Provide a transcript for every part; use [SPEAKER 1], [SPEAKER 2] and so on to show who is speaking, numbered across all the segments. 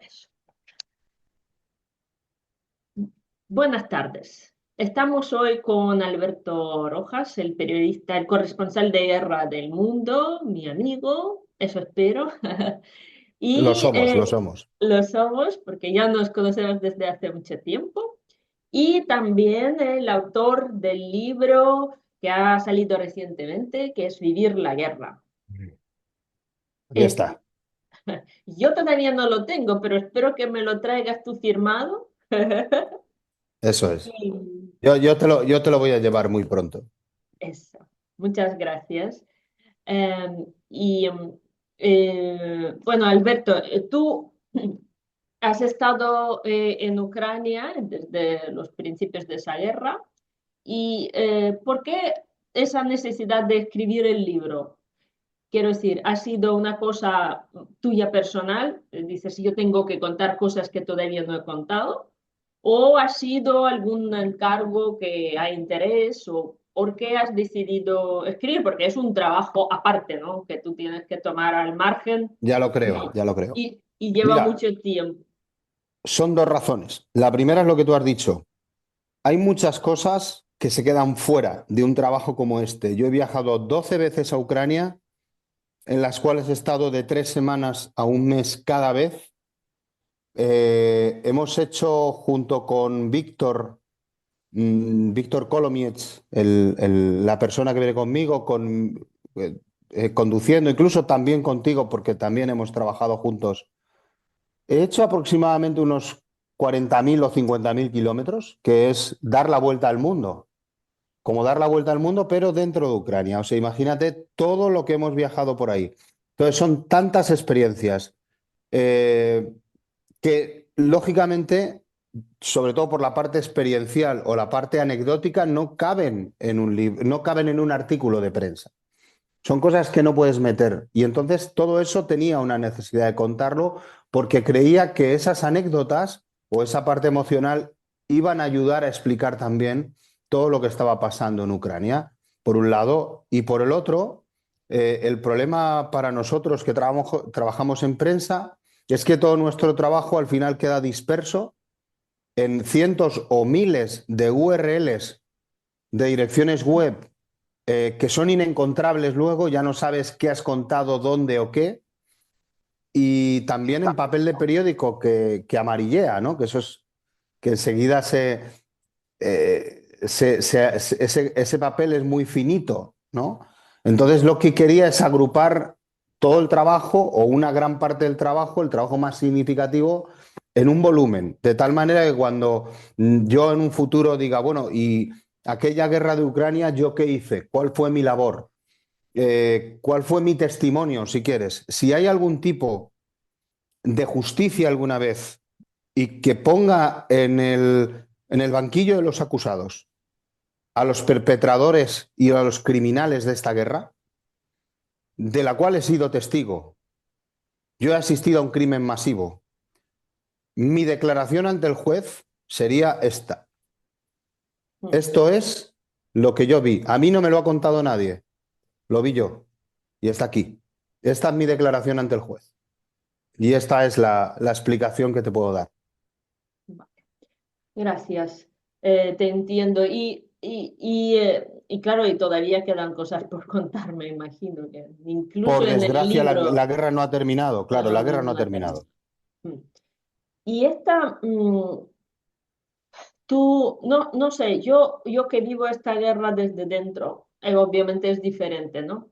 [SPEAKER 1] Eso. Buenas tardes. Estamos hoy con Alberto Rojas, el periodista, el corresponsal de guerra del mundo, mi amigo, eso espero.
[SPEAKER 2] Lo
[SPEAKER 1] Y
[SPEAKER 2] somos, lo somos.
[SPEAKER 1] lo somos porque ya nos conocemos desde hace mucho tiempo. Y también el autor del libro que ha salido recientemente, que es Vivir la guerra.
[SPEAKER 2] Aquí
[SPEAKER 1] Ese.
[SPEAKER 2] está.
[SPEAKER 1] Yo todavía no lo tengo, pero espero que me lo traigas tú firmado.
[SPEAKER 2] Eso es.
[SPEAKER 1] Y
[SPEAKER 2] Yo te lo voy a llevar muy pronto.
[SPEAKER 1] eso. Muchas gracias. Y bueno, Alberto, tú has estado en Ucrania desde los principios de esa guerra. ¿Y por qué esa necesidad de escribir el libro? Quiero decir, ¿ha sido una cosa tuya personal? Dices, yo tengo que contar cosas que todavía no he contado. ¿O ha sido algún encargo que hay interés? ¿O por qué has decidido escribir? Porque es un trabajo aparte, ¿no? Que tú tienes que tomar al margen
[SPEAKER 2] Ya lo creo,
[SPEAKER 1] y,
[SPEAKER 2] ya lo creo.
[SPEAKER 1] y lleva
[SPEAKER 2] Mira,
[SPEAKER 1] mucho tiempo.
[SPEAKER 2] son dos razones. La primera es lo que tú has dicho. Hay muchas cosas que se quedan fuera de un trabajo como este. Yo he viajado 12 veces a Ucrania, en las cuales he estado de 3 semanas a un mes cada vez. Hemos hecho junto con Víctor Kolomiec, la persona que viene conmigo, conduciendo, incluso también contigo, porque también hemos trabajado juntos. He hecho aproximadamente unos 40.000 o 50.000 kilómetros, que es dar la vuelta al mundo, como dar la vuelta al mundo, pero dentro de Ucrania. O sea, imagínate todo lo que hemos viajado por ahí. Entonces, son tantas experiencias eh, que, lógicamente, sobre todo por la parte experiencial o la parte anecdótica, no caben en un libro, no caben en un artículo de prensa. Son cosas que no puedes meter. Y entonces todo eso tenía una necesidad de contarlo porque creía que esas anécdotas o esa parte emocional iban a ayudar a explicar también todo lo que estaba pasando en Ucrania, por un lado, y por el otro, el problema para nosotros que trabajamos en prensa es que todo nuestro trabajo al final queda disperso en cientos o miles de URLs de direcciones web que son inencontrables luego, ya no sabes qué has contado, dónde o qué, y también en papel de periódico que amarillea, ¿no? Que eso es que enseguida ese papel es muy finito, ¿no? Entonces lo que quería es agrupar todo el trabajo o una gran parte del trabajo, el trabajo más significativo, en un volumen, de tal manera que cuando yo en un futuro diga, bueno, y aquella guerra de Ucrania, ¿yo qué hice? ¿Cuál fue mi labor? ¿Cuál fue mi testimonio, si quieres? Si hay algún tipo de justicia alguna vez y que ponga en el banquillo de los acusados a los perpetradores y a los criminales de esta guerra, de la cual he sido testigo. Yo he asistido a un crimen masivo. Mi declaración ante el juez sería esta. Esto es lo que yo vi. A mí no me lo ha contado nadie. Lo vi yo. Y está aquí. Esta es mi declaración ante el juez. Y esta es la explicación que te puedo dar.
[SPEAKER 1] Gracias, te entiendo. Y claro, y todavía quedan cosas por contar, me imagino, que incluso
[SPEAKER 2] Por
[SPEAKER 1] en el
[SPEAKER 2] desgracia, la
[SPEAKER 1] libro
[SPEAKER 2] guerra no ha terminado. Claro, la guerra no ha
[SPEAKER 1] no ha terminado.
[SPEAKER 2] terminado.
[SPEAKER 1] Mm. Y esta, tú, no, no sé, yo que vivo esta guerra desde dentro, obviamente es diferente, ¿no?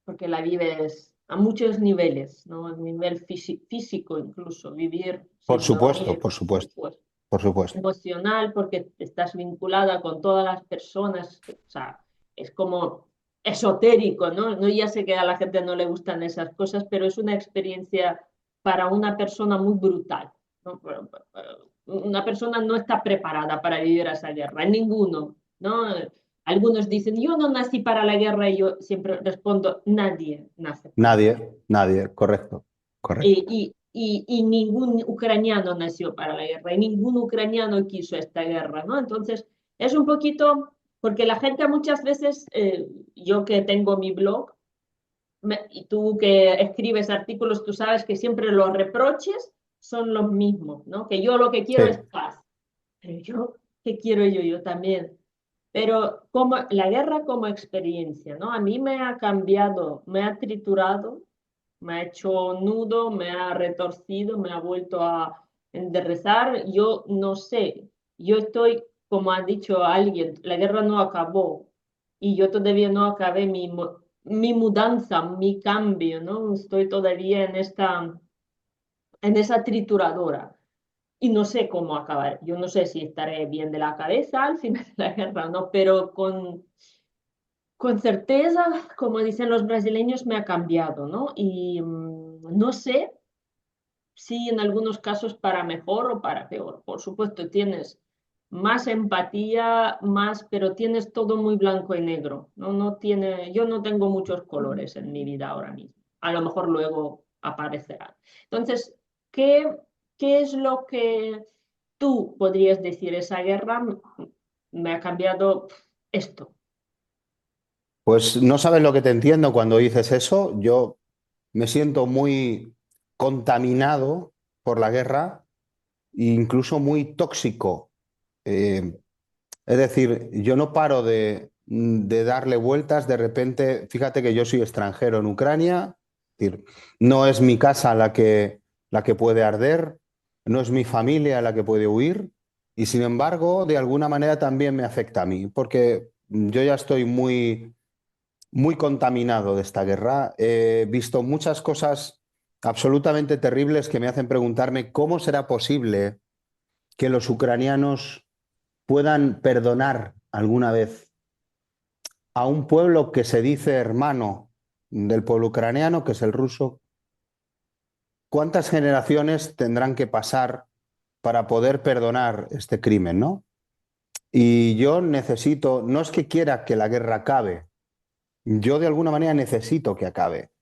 [SPEAKER 1] Porque la vives a muchos niveles, ¿no? A nivel físico incluso, vivir
[SPEAKER 2] Por
[SPEAKER 1] sin
[SPEAKER 2] supuesto,
[SPEAKER 1] dormir,
[SPEAKER 2] por
[SPEAKER 1] por
[SPEAKER 2] supuesto,
[SPEAKER 1] supuesto.
[SPEAKER 2] por supuesto.
[SPEAKER 1] Emocional porque estás vinculada con todas las personas, o sea, es como esotérico, ¿no? No, ya sé que a la gente no le gustan esas cosas, pero es una experiencia para una persona muy brutal, ¿no? Una persona no está preparada para vivir esa guerra, ninguno, ¿no? Algunos dicen, yo no nací para la guerra y yo siempre respondo, nadie nace para la guerra.
[SPEAKER 2] Nadie, nadie, correcto, correcto.
[SPEAKER 1] Y ningún ucraniano nació para la guerra y ningún ucraniano quiso esta guerra, ¿no? Entonces, es un poquito, porque la gente muchas veces, yo que tengo mi blog, y tú que escribes artículos, tú sabes que siempre los reproches son los mismos, ¿no? Que yo lo que quiero es
[SPEAKER 2] Sí.
[SPEAKER 1] paz. Pero yo, ¿qué quiero yo? Yo también. Pero como la guerra como experiencia, ¿no? A mí me ha cambiado, me ha triturado, me ha hecho nudo, me ha retorcido, me ha vuelto a enderezar. Yo no sé, yo estoy, como ha dicho alguien, la guerra no acabó y yo todavía no acabé mi mudanza, mi cambio, ¿no? Estoy todavía en esa trituradora y no sé cómo acabar. Yo no sé si estaré bien de la cabeza al final de la guerra, ¿no? Pero con certeza, como dicen los brasileños, me ha cambiado, ¿no? Y no sé si en algunos casos para mejor o para peor. Por supuesto, tienes más empatía, más, pero tienes todo muy blanco y negro, ¿no? Yo no tengo muchos colores en mi vida ahora mismo. A lo mejor luego aparecerán. Entonces, ¿qué, qué es lo que tú podrías decir? Esa guerra me ha cambiado esto.
[SPEAKER 2] Pues no sabes lo que te entiendo cuando dices eso. Yo me siento muy contaminado por la guerra e incluso muy tóxico. Eh, es decir, yo no paro de darle vueltas. De repente, fíjate que yo soy extranjero en Ucrania. Es decir, no es mi casa la que puede arder, no es mi familia la que puede huir. Y sin embargo, de alguna manera también me afecta a mí, porque yo ya estoy muy contaminado de esta guerra. He visto muchas cosas absolutamente terribles que me hacen preguntarme cómo será posible que los ucranianos puedan perdonar alguna vez a un pueblo que se dice hermano del pueblo ucraniano, que es el ruso. ¿Cuántas generaciones tendrán que pasar para poder perdonar este crimen, no? Y yo necesito, no es que quiera que la guerra acabe, yo de alguna manera necesito que acabe,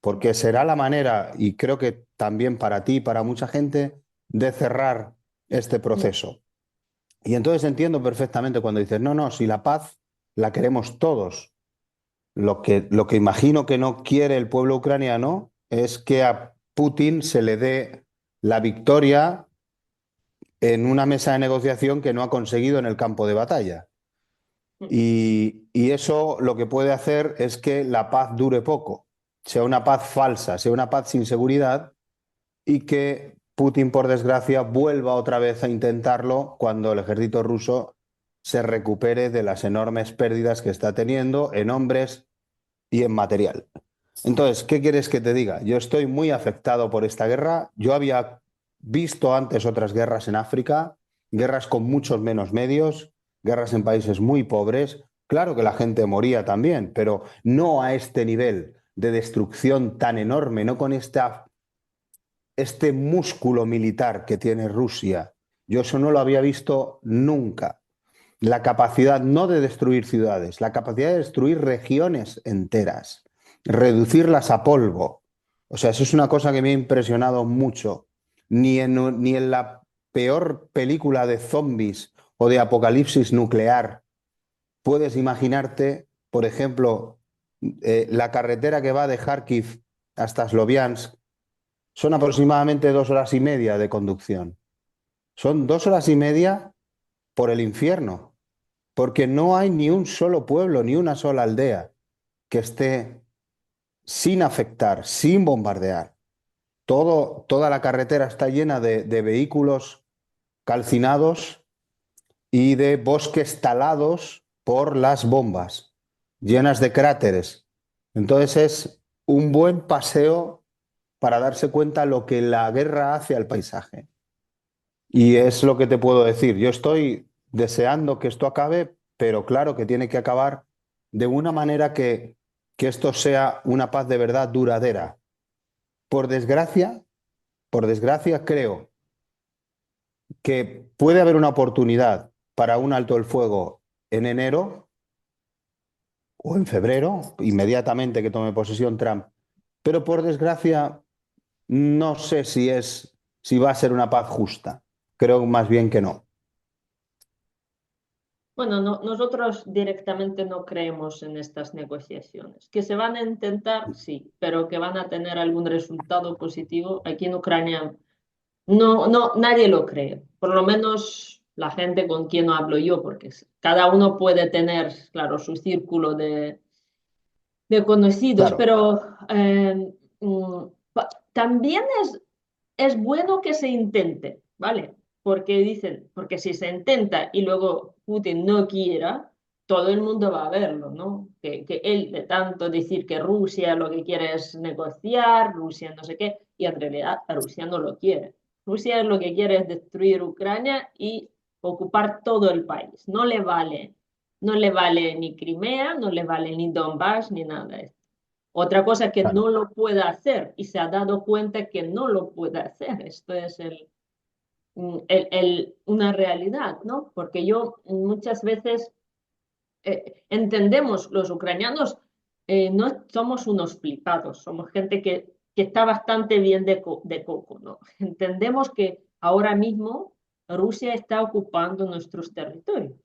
[SPEAKER 2] porque será la manera, y creo que también para ti y para mucha gente, de cerrar este proceso. Y entonces entiendo perfectamente cuando dices, no, no, si la paz la queremos todos. Lo que imagino que no quiere el pueblo ucraniano es que a Putin se le dé la victoria en una mesa de negociación que no ha conseguido en el campo de batalla. Y eso lo que puede hacer es que la paz dure poco, sea una paz falsa, sea una paz sin seguridad y que Putin, por desgracia, vuelva otra vez a intentarlo cuando el ejército ruso se recupere de las enormes pérdidas que está teniendo en hombres y en material. Entonces, ¿qué quieres que te diga? Yo estoy muy afectado por esta guerra. Yo había visto antes otras guerras en África, guerras con muchos menos medios, guerras en países muy pobres. Claro que la gente moría también, pero no a este nivel de destrucción tan enorme, no con este músculo militar que tiene Rusia. Yo eso no lo había visto nunca. La capacidad no de destruir ciudades, la capacidad de destruir regiones enteras, reducirlas a polvo. O sea, eso es una cosa que me ha impresionado mucho. Ni en la peor película de zombies o de apocalipsis nuclear puedes imaginarte, por ejemplo, la carretera que va de Kharkiv hasta Sloviansk. Son aproximadamente 2 horas y media de conducción. Son 2 horas y media por el infierno, porque no hay ni un solo pueblo, ni una sola aldea que esté sin afectar, sin bombardear. Toda la carretera está llena de vehículos calcinados y de bosques talados por las bombas, llenas de cráteres. Entonces es un buen paseo para darse cuenta lo que la guerra hace al paisaje. Y es lo que te puedo decir. Yo estoy deseando que esto acabe, pero claro que tiene que acabar de una manera que esto sea una paz de verdad duradera. Por desgracia, por desgracia, creo que puede haber una oportunidad para un alto el fuego en enero o en febrero, inmediatamente que tome posesión Trump. Pero por desgracia, no sé si va a ser una paz justa. Creo más bien que no.
[SPEAKER 1] Bueno, nosotros directamente no creemos en estas negociaciones. Que se van a intentar, sí, pero que van a tener algún resultado positivo. Aquí en Ucrania No, no, nadie lo cree, por lo menos la gente con quien no hablo yo, porque cada uno puede tener, claro, su círculo de conocidos,
[SPEAKER 2] Claro,
[SPEAKER 1] pero también es bueno que se intente, ¿vale? Porque dicen, porque si se intenta y luego Putin no quiera, todo el mundo va a verlo, ¿no? Que él de tanto decir que Rusia lo que quiere es negociar, Rusia no sé qué, y en realidad Rusia no lo quiere. Rusia lo que quiere es destruir Ucrania y ocupar todo el país. No le vale ni Crimea, no le vale ni Donbass, ni nada de esto. Otra cosa que
[SPEAKER 2] claro.
[SPEAKER 1] no lo puede hacer y se ha dado cuenta que no lo puede hacer. Esto es una realidad, ¿no? Porque yo muchas veces entendemos, los ucranianos no somos unos flipados, somos gente que está bastante bien de coco, ¿no? Entendemos que ahora mismo Rusia está ocupando nuestros territorios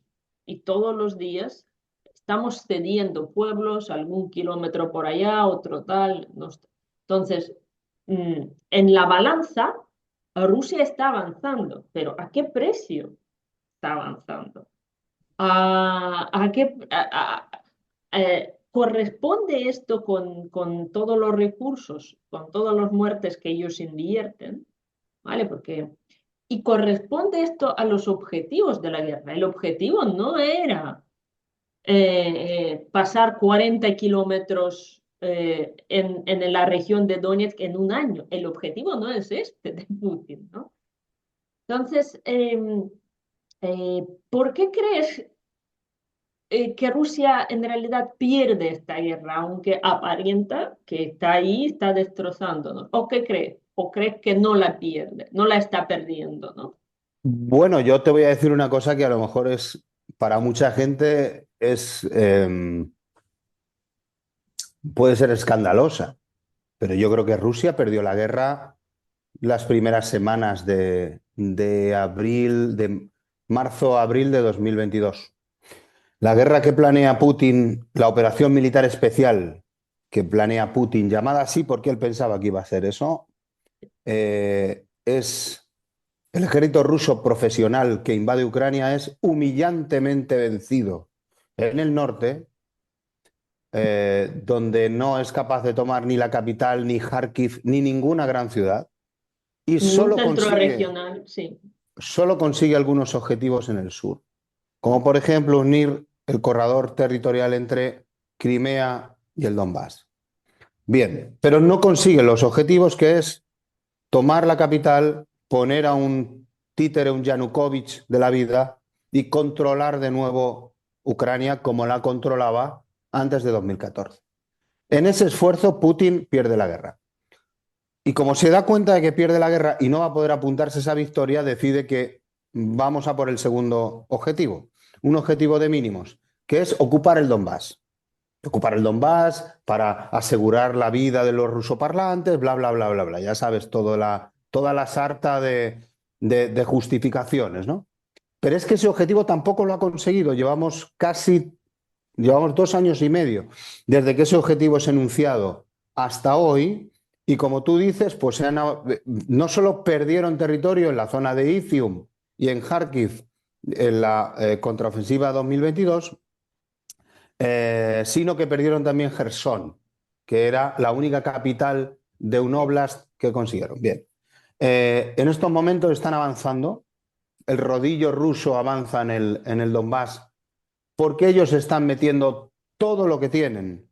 [SPEAKER 1] y todos los días estamos cediendo pueblos, algún kilómetro por allá, otro tal. Entonces, en la balanza, Rusia está avanzando, pero ¿a qué precio está avanzando? ¿A qué corresponde esto con todos los recursos, con todas las muertes que ellos invierten? ¿Vale? Y corresponde esto a los objetivos de la guerra. El objetivo no era pasar 40 kilómetros en la región de Donetsk en un año. El objetivo no es este de Putin, ¿no? Entonces, ¿por qué crees que Rusia en realidad pierde esta guerra, aunque aparenta que está ahí, está destrozándonos? ¿O qué crees? ¿O crees que no la pierde, no la está perdiendo, ¿no?
[SPEAKER 2] Bueno, yo te voy a decir una cosa que a lo mejor es, para mucha gente, puede ser escandalosa, pero yo creo que Rusia perdió la guerra las primeras semanas de abril, de marzo-abril de 2022. La guerra que planea Putin, la operación militar especial que planea Putin, llamada así porque él pensaba que iba a ser eso, es el ejército ruso profesional que invade Ucrania es humillantemente vencido en el norte, donde no es capaz de tomar ni la capital, ni Kharkiv, ni ninguna gran ciudad, y
[SPEAKER 1] Ni un centro regional, sí.
[SPEAKER 2] solo consigue algunos objetivos en el sur, como por ejemplo unir el corredor territorial entre Crimea y el Donbass. Bien, pero no consigue los objetivos que es tomar la capital, poner a un títere, un Yanukovych de la vida y controlar de nuevo Ucrania como la controlaba antes de 2014. En ese esfuerzo, Putin pierde la guerra. Y como se da cuenta de que pierde la guerra y no va a poder apuntarse a esa victoria, decide que vamos a por el segundo objetivo, un objetivo de mínimos, que es ocupar el Donbass. Ocupar el Donbass para asegurar la vida de los rusoparlantes, bla, bla, bla, bla, bla. Ya sabes, toda la sarta de justificaciones, ¿no? Pero es que ese objetivo tampoco lo ha conseguido. Llevamos 2 años y medio desde que ese objetivo es enunciado hasta hoy. Y como tú dices, pues no solo perdieron territorio en la zona de Izium y en Kharkiv en la contraofensiva 2022, sino que perdieron también Jersón, que era la única capital de un oblast que consiguieron. Bien, en estos momentos están avanzando, el rodillo ruso avanza en el Donbass porque ellos están metiendo todo lo que tienen.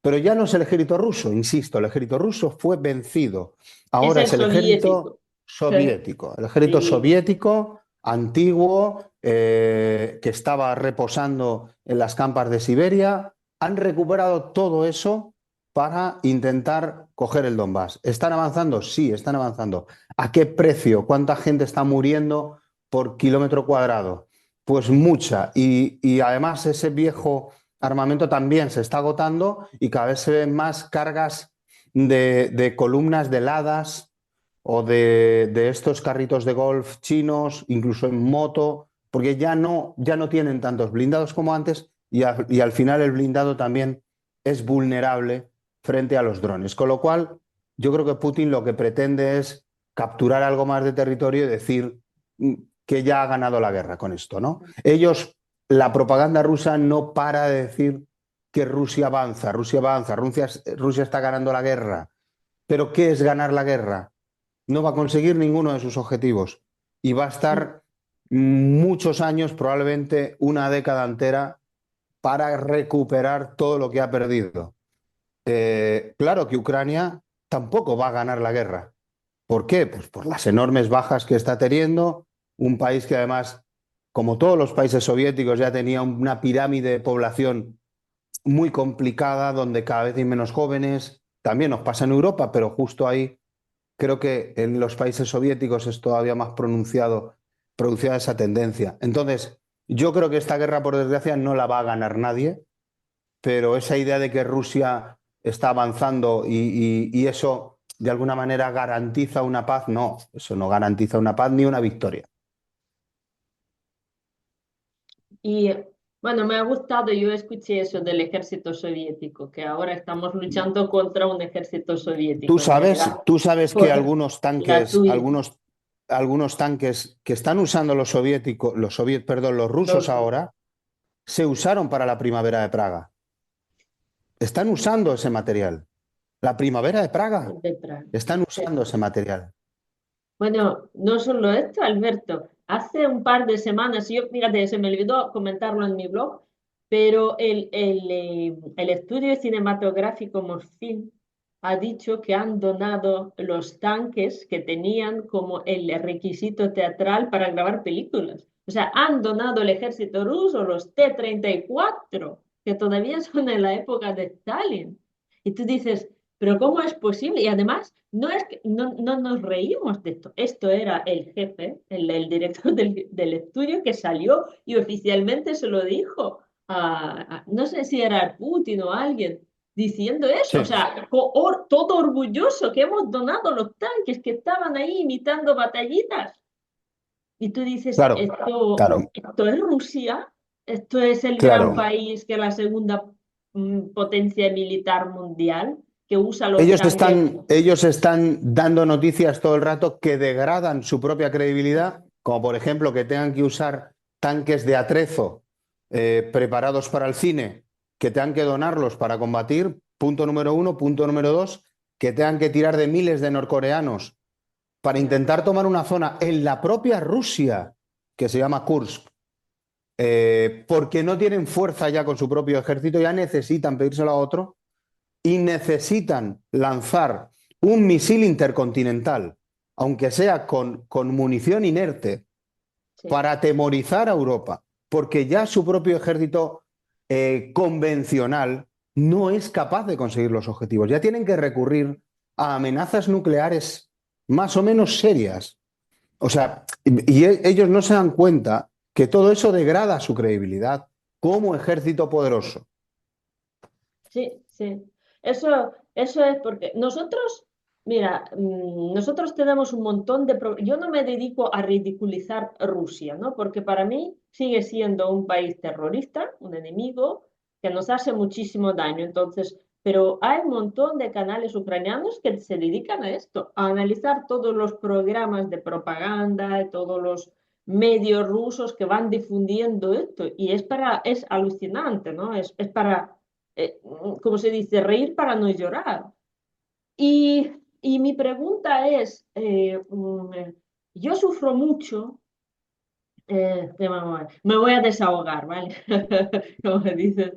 [SPEAKER 2] Pero ya no es el ejército ruso, insisto, el ejército ruso fue vencido.
[SPEAKER 1] Es
[SPEAKER 2] Ahora
[SPEAKER 1] el
[SPEAKER 2] es el ejército
[SPEAKER 1] soviético. Sí,
[SPEAKER 2] soviético, el ejército
[SPEAKER 1] sí.
[SPEAKER 2] soviético antiguo que estaba reposando en las campas de Siberia. Han recuperado todo eso para intentar coger el Donbass. ¿Están avanzando? Sí, están avanzando. ¿A qué precio? ¿Cuánta gente está muriendo por kilómetro cuadrado? Pues mucha. Y además ese viejo armamento también se está agotando y cada vez se ven más cargas de columnas de ladas o de estos carritos de golf chinos, incluso en moto, porque ya no tienen tantos blindados como antes y al final el blindado también es vulnerable frente a los drones. Con lo cual, yo creo que Putin lo que pretende es capturar algo más de territorio y decir que ya ha ganado la guerra con esto, ¿no? Ellos, la propaganda rusa no para de decir que Rusia avanza, Rusia está ganando la guerra. Pero ¿qué es ganar la guerra? No va a conseguir ninguno de sus objetivos y va a estar muchos años, probablemente una década entera, para recuperar todo lo que ha perdido. Claro que Ucrania tampoco va a ganar la guerra. ¿Por qué? Pues por las enormes bajas que está teniendo, un país que además, como todos los países soviéticos, ya tenía una pirámide de población muy complicada, donde cada vez hay menos jóvenes. También nos pasa en Europa, pero justo ahí creo que en los países soviéticos es todavía más pronunciada esa tendencia. Entonces, yo creo que esta guerra, por desgracia, no la va a ganar nadie, pero esa idea de que Rusia está avanzando y eso de alguna manera garantiza una paz, no, eso no garantiza una paz ni una victoria.
[SPEAKER 1] Y bueno, me ha gustado, yo escuché eso del ejército soviético, que ahora estamos luchando contra un ejército soviético, en realidad,
[SPEAKER 2] Tú sabes que
[SPEAKER 1] por
[SPEAKER 2] algunos tanques,
[SPEAKER 1] gratuito.
[SPEAKER 2] algunos tanques que están usando perdón, los rusos
[SPEAKER 1] Los,
[SPEAKER 2] ahora, se usaron para la primavera de Praga. Están usando ese material. La primavera de Praga.
[SPEAKER 1] detrás.
[SPEAKER 2] Están
[SPEAKER 1] Sí.
[SPEAKER 2] usando ese material.
[SPEAKER 1] Bueno, no solo esto, Alberto. Hace un par de semanas, yo, fíjate, se me olvidó comentarlo en mi blog, pero el estudio cinematográfico Morfilm ha dicho que han donado los tanques que tenían como el requisito teatral para grabar películas. O sea, han donado el ejército ruso los T-34, que todavía son en la época de Stalin. Y tú dices, pero ¿cómo es posible? Y además, no es que no nos reímos de esto. Esto era el jefe, el director del estudio que salió y oficialmente se lo dijo no sé si era Putin o alguien, diciendo eso. O
[SPEAKER 2] Sí,
[SPEAKER 1] sea, todo orgulloso que hemos donado los tanques que estaban ahí imitando batallitas. Y tú dices,
[SPEAKER 2] claro, claro,
[SPEAKER 1] esto es Rusia, esto es el gran
[SPEAKER 2] claro.
[SPEAKER 1] país que es la segunda potencia militar mundial, que usa los tanques.
[SPEAKER 2] Ellos están dando noticias todo el rato que degradan su propia credibilidad, como por ejemplo que tengan que usar tanques de atrezo preparados para el cine, que tengan que donarlos para combatir, punto número uno. Punto número dos, que tengan que tirar de miles de norcoreanos para intentar tomar una zona en la propia Rusia, que se llama Kursk, porque no tienen fuerza ya con su propio ejército, ya necesitan pedírselo a otro y necesitan lanzar un misil intercontinental, aunque sea con munición inerte,
[SPEAKER 1] Sí.
[SPEAKER 2] para atemorizar a Europa, porque ya su propio ejército convencional no es capaz de conseguir los objetivos. Ya tienen que recurrir a amenazas nucleares más o menos serias. O sea, ellos no se dan cuenta que todo eso degrada su credibilidad como ejército poderoso.
[SPEAKER 1] Sí, sí. Eso es porque nosotros, mira, nosotros tenemos un montón de... Yo no me dedico a ridiculizar Rusia, ¿no? Porque para mí sigue siendo un país terrorista, un enemigo que nos hace muchísimo daño. Entonces, pero hay un montón de canales ucranianos que se dedican a esto, a analizar todos los programas de propaganda, todos los medios rusos que van difundiendo esto. Y es alucinante, ¿no? Es para como se dice, reír para no llorar. Y mi pregunta es, yo sufro mucho, me voy a desahogar, ¿vale? Como dices.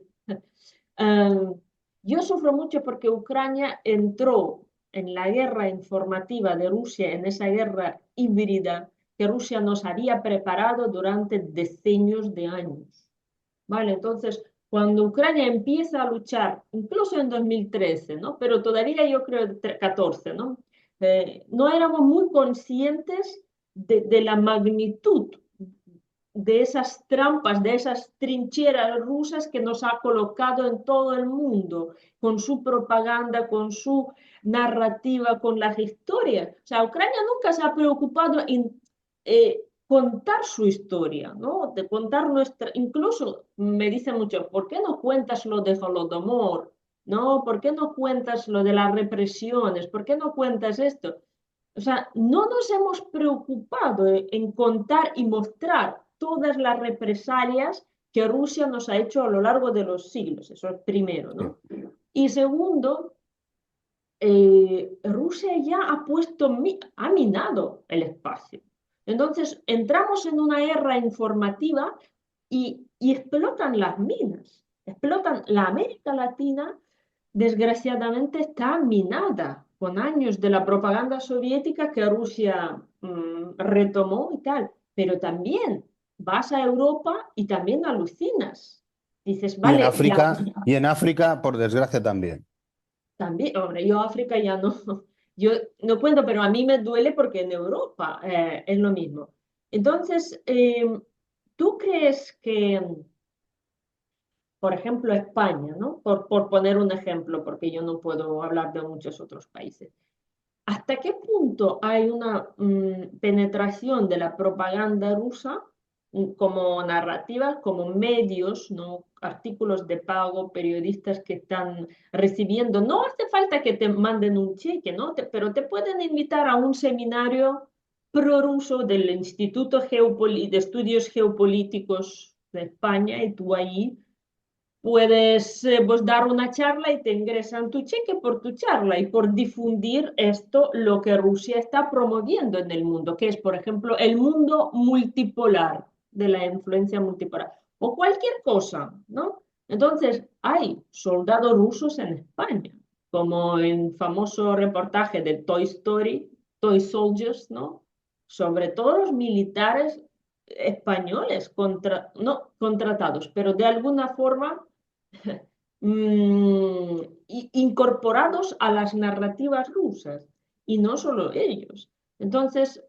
[SPEAKER 1] Um, yo sufro mucho porque Ucrania entró en la guerra informativa de Rusia, en esa guerra híbrida que Rusia nos había preparado durante decenios de años. Vale, entonces, cuando Ucrania empieza a luchar, incluso en 2013, ¿no? Pero todavía yo creo 14, ¿no? No éramos muy conscientes de la magnitud de esas trampas, de esas trincheras rusas que nos ha colocado en todo el mundo, con su propaganda, con su narrativa, con las historias. O sea, Ucrania nunca se ha preocupado en contar su historia, ¿no? De contar nuestra, incluso me dicen mucho, ¿por qué no cuentas lo de Holodomor? ¿No? ¿Por qué no cuentas lo de las represiones? ¿Por qué no cuentas esto? O sea, no nos hemos preocupado en contar y mostrar todas las represalias que Rusia nos ha hecho a lo largo de los siglos. Eso es primero,
[SPEAKER 2] Sí.
[SPEAKER 1] ¿no? Y segundo, Rusia ya ha puesto, ha minado el espacio. Entonces, entramos en una guerra informativa y explotan las minas, explotan la América Latina, desgraciadamente está minada con años de la propaganda soviética que Rusia retomó y tal, pero también vas a Europa y también alucinas. Dices, vale, ya,
[SPEAKER 2] Y en África, por desgracia, también.
[SPEAKER 1] también, hombre, yo África ya no, yo no cuento, pero a mí me duele porque en Europa es lo mismo. Entonces, ¿tú crees que, por ejemplo, España, ¿no? Por poner un ejemplo, porque yo no puedo hablar de muchos otros países. ¿Hasta qué punto hay una penetración de la propaganda rusa como narrativa, como medios, ¿no? Artículos de pago, periodistas que están recibiendo? No hace falta que te manden un cheque, ¿no? Pero te pueden invitar a un seminario prorruso del Instituto de Estudios Geopolíticos de España y tú ahí puedes pues, dar una charla y te ingresan tu cheque por tu charla y por difundir esto, lo que Rusia está promoviendo en el mundo, que es, por ejemplo, el mundo multipolar, de la influencia multipolar, o cualquier cosa, ¿no? Entonces, hay soldados rusos en España, como en famoso reportaje de Toy Story, Toy Soldiers, ¿no? Sobre todo los militares españoles no contratados, pero de alguna forma incorporados a las narrativas rusas y no solo ellos. Entonces,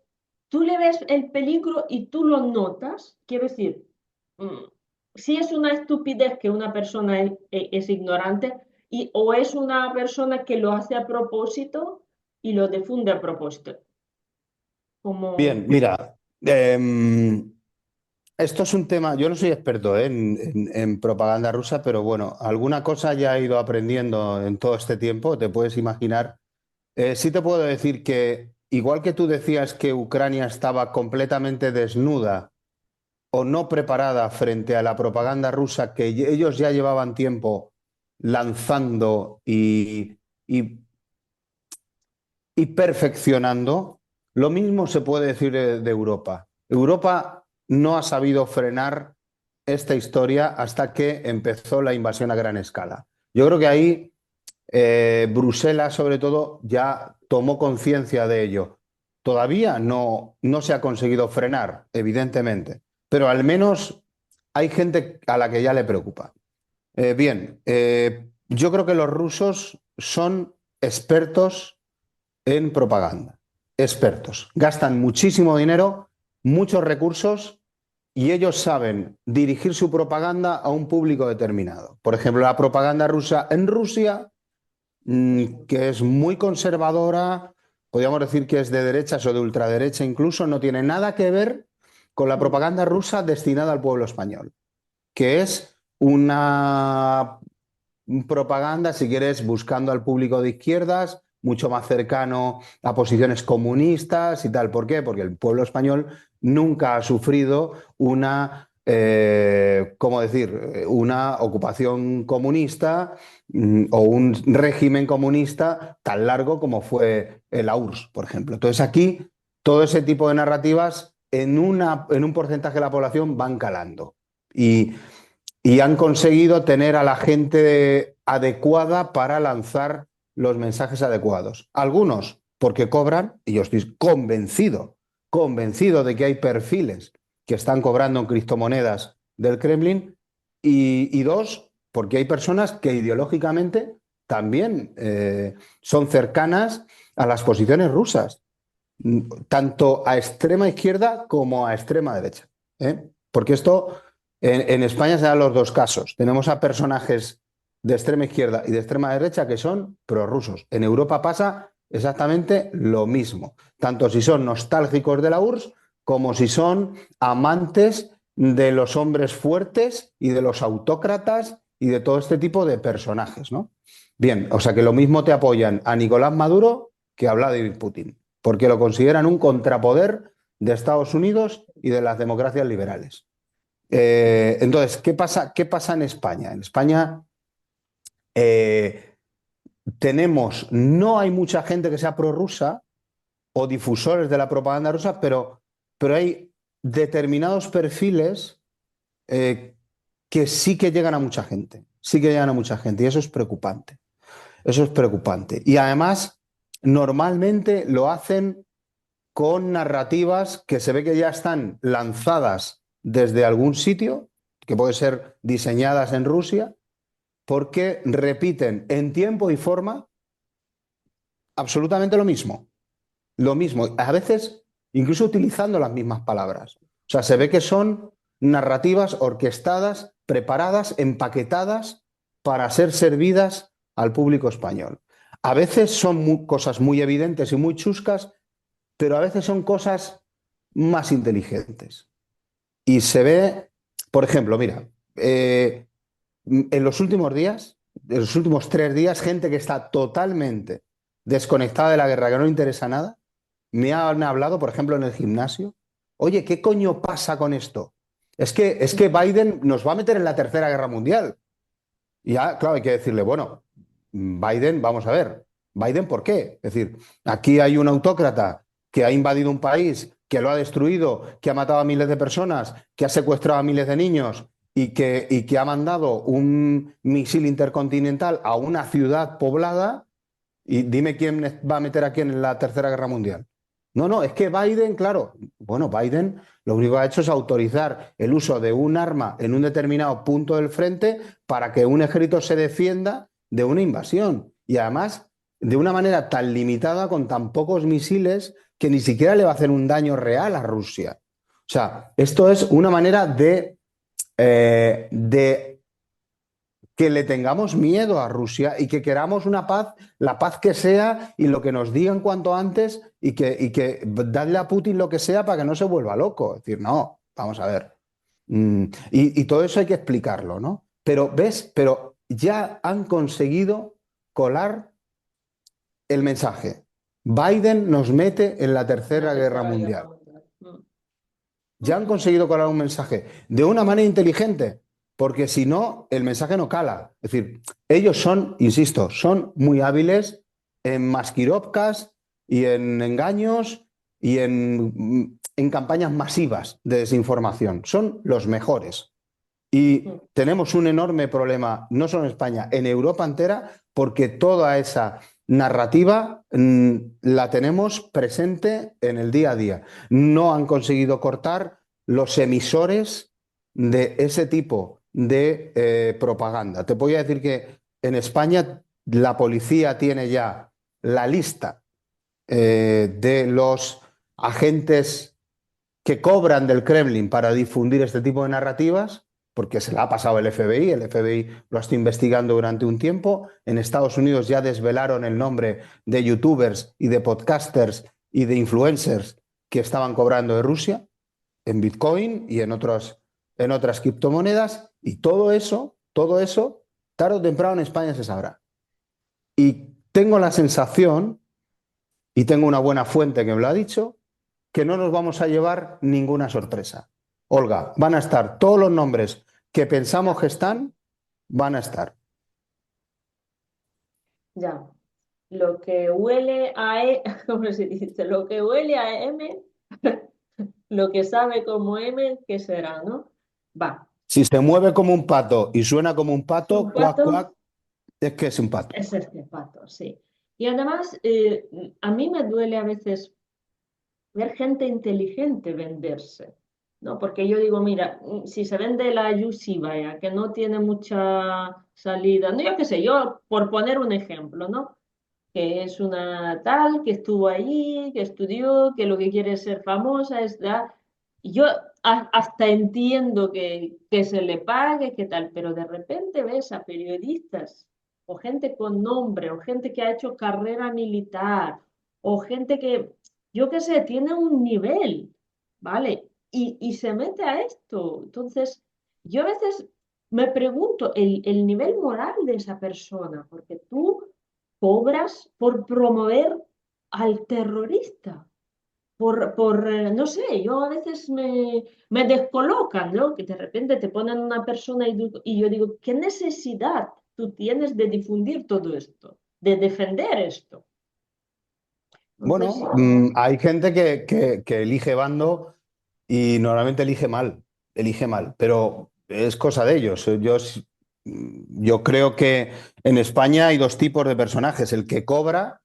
[SPEAKER 1] tú le ves el peligro y tú lo notas, quiero decir, mm, si es una estupidez que una persona es ignorante o es una persona que lo hace a propósito y lo difunde a propósito.
[SPEAKER 2] Bien,
[SPEAKER 1] Como,
[SPEAKER 2] mira, esto es un tema, yo no soy experto en propaganda rusa, pero bueno, alguna cosa ya he ido aprendiendo en todo este tiempo, te puedes imaginar. Sí te puedo decir que, igual que tú decías que Ucrania estaba completamente desnuda o no preparada frente a la propaganda rusa que ellos ya llevaban tiempo lanzando y y perfeccionando, lo mismo se puede decir de Europa. Europa no ha sabido frenar esta historia hasta que empezó la invasión a gran escala. Yo creo que ahí Bruselas, sobre todo, ya tomó conciencia de ello. Todavía no se ha conseguido frenar, evidentemente, pero al menos hay gente a la que ya le preocupa. Yo creo que los rusos son expertos en propaganda. Expertos. Gastan muchísimo dinero, muchos recursos y ellos saben dirigir su propaganda a un público determinado. Por ejemplo, la propaganda rusa en Rusia, que es muy conservadora, podríamos decir que es de derechas o de ultraderecha incluso, no tiene nada que ver con la propaganda rusa destinada al pueblo español, que es una propaganda, si quieres, buscando al público de izquierdas, mucho más cercano a posiciones comunistas y tal. ¿Por qué? Porque el pueblo español nunca ha sufrido ¿cómo decir?, una ocupación comunista o un régimen comunista tan largo como fue la URSS, por ejemplo. Entonces aquí todo ese tipo de narrativas en un porcentaje de la población van calando. Y y han conseguido tener a la gente adecuada para lanzar los mensajes adecuados. Algunos porque cobran, y yo estoy convencido de que hay perfiles que están cobrando en criptomonedas del Kremlin, y dos, porque hay personas que ideológicamente también son cercanas a las posiciones rusas, tanto a extrema izquierda como a extrema derecha. Porque esto en España se dan los dos casos. Tenemos a personajes de extrema izquierda y de extrema derecha que son prorrusos. En Europa pasa exactamente lo mismo, tanto si son nostálgicos de la URSS como si son amantes de los hombres fuertes y de los autócratas y de todo este tipo de personajes, ¿no? Bien, o sea que lo mismo te apoyan a Nicolás Maduro que a Vladimir Putin. porque lo consideran un contrapoder de Estados Unidos y de las democracias liberales. Entonces, ¿qué pasa en España? En España eh, no hay mucha gente que sea prorrusa o difusores de la propaganda rusa, pero hay determinados perfiles que sí que llegan a mucha gente, sí que llegan a mucha gente, y eso es preocupante. Eso es preocupante. Y además, normalmente lo hacen con narrativas que se ve que ya están lanzadas desde algún sitio, que puede ser diseñadas en Rusia, porque repiten en tiempo y forma absolutamente lo mismo. Lo mismo, a veces incluso utilizando las mismas palabras. O sea, se ve que son narrativas orquestadas, preparadas, empaquetadas para ser servidas al público español. A veces son cosas muy evidentes y muy chuscas, pero a veces son cosas más inteligentes. Y se ve, por ejemplo, mira, en los últimos días, en los últimos 3 días, gente que está totalmente desconectada de la guerra, que no le interesa nada, me han hablado, por ejemplo, en el gimnasio. Oye, ¿qué coño pasa con esto? Es que Biden nos va a meter en la Tercera Guerra Mundial. Y ya, claro, hay que decirle, bueno, Biden, vamos a ver, Biden, ¿por qué? Es decir, aquí hay un autócrata que ha invadido un país, que lo ha destruido, que ha matado a miles de personas, que ha secuestrado a miles de niños y que ha mandado un misil intercontinental a una ciudad poblada. Y dime quién va a meter aquí en la Tercera Guerra Mundial. No, no, es que Biden, claro, bueno, Biden lo único que ha hecho es autorizar el uso de un arma en un determinado punto del frente para que un ejército se defienda de una invasión. Y además, de una manera tan limitada, con tan pocos misiles, que ni siquiera le va a hacer un daño real a Rusia. O sea, esto es una manera de que le tengamos miedo a Rusia y que queramos una paz, la paz que sea y lo que nos digan cuanto antes y que darle a Putin lo que sea para que no se vuelva loco. Es decir, no, vamos a ver. Y todo eso hay que explicarlo, ¿no? Pero, ¿ves? Pero ya han conseguido colar el mensaje. Biden nos mete en la
[SPEAKER 1] La
[SPEAKER 2] Tercera Guerra
[SPEAKER 1] Tercera Guerra
[SPEAKER 2] Mundial.
[SPEAKER 1] Mundial.
[SPEAKER 2] Ya han conseguido colar un mensaje de una manera inteligente, porque si no, el mensaje no cala. Es decir, ellos son, insisto, son muy hábiles en masquirovkas y en engaños y en campañas masivas de desinformación. Son los mejores. Y tenemos un enorme problema, no solo en España, en Europa entera, porque toda esa narrativa la tenemos presente en el día a día. No han conseguido cortar los emisores de ese tipo de propaganda. Te voy a decir que en España la policía tiene ya la lista de los agentes que cobran del Kremlin para difundir este tipo de narrativas, porque se la ha pasado el FBI lo ha estado investigando durante un tiempo, en Estados Unidos ya desvelaron el nombre de youtubers y de podcasters y de influencers que estaban cobrando de Rusia, en Bitcoin y en otras criptomonedas, y todo eso, tarde o temprano en España se sabrá. Y tengo la sensación, y tengo una buena fuente que me lo ha dicho, que no nos vamos a llevar ninguna sorpresa. Olga, van a estar todos los nombres que pensamos que están, van a estar.
[SPEAKER 1] Ya. Lo que huele a ¿cómo se dice? Lo que huele a M, lo que sabe como M, ¿qué será, no? Va.
[SPEAKER 2] Si se mueve como un pato y suena como un
[SPEAKER 1] Es un
[SPEAKER 2] pato, cuac,
[SPEAKER 1] pato,
[SPEAKER 2] cuac, es que es un pato.
[SPEAKER 1] es este pato, sí. Y además, a mí me duele a veces ver gente inteligente venderse, ¿no? Porque yo digo, mira, si se vende la Yusi, vaya, que no tiene mucha salida, no, yo qué sé, yo por poner un ejemplo, ¿no? Que es una tal que estuvo allí, que estudió, que lo que quiere es ser famosa, y yo hasta entiendo que se le pague, que tal, pero de repente ves a periodistas o gente con nombre o gente que ha hecho carrera militar o gente que, yo qué sé, tiene un nivel, ¿vale? Y se mete a esto. Entonces, yo a veces me pregunto el nivel moral de esa persona, porque tú cobras por promover al terrorista. No sé, yo a veces me descolocan, ¿no? Que de repente te ponen una persona y yo digo, ¿qué necesidad tú tienes de difundir todo esto, de defender esto? Entonces,
[SPEAKER 2] Bueno, hay gente que elige bando y normalmente elige mal, pero es cosa de ellos. Yo creo que en España hay dos tipos de personajes, el que cobra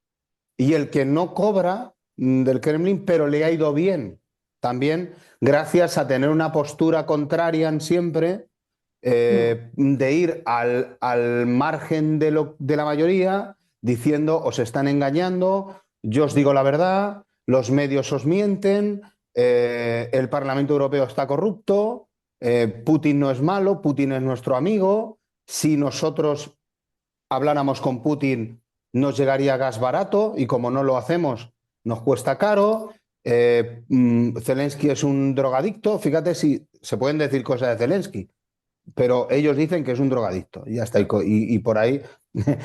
[SPEAKER 2] y el que no cobra del Kremlin, pero le ha ido bien. También gracias a tener una postura contraria en siempre,
[SPEAKER 1] mm,
[SPEAKER 2] de ir al margen de la mayoría, diciendo os están engañando, yo os digo la verdad, los medios os mienten, el Parlamento Europeo está corrupto, Putin no es malo, Putin es nuestro amigo, si nosotros habláramos con Putin nos llegaría gas barato y como no lo hacemos nos cuesta caro. Zelensky es un drogadicto, fíjate si se pueden decir cosas de Zelensky, pero ellos dicen que es un drogadicto y ya está, y por ahí,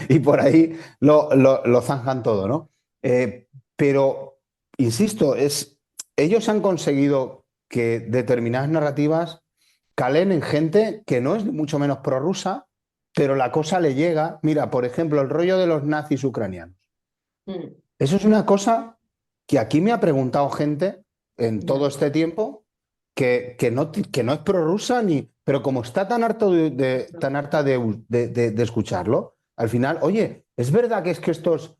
[SPEAKER 2] y por ahí lo zanjan todo, ¿no? Pero, insisto, ellos han conseguido que determinadas narrativas calen en gente que no es mucho menos prorrusa, pero la cosa le llega. Mira, por ejemplo, el rollo de los nazis ucranianos.
[SPEAKER 1] mm,
[SPEAKER 2] Eso es una cosa que aquí me ha preguntado gente en todo
[SPEAKER 1] ya,
[SPEAKER 2] este tiempo que no es prorrusa ni. Pero como está tan harto tan harta de escucharlo, al final, oye, ¿es verdad que es que estos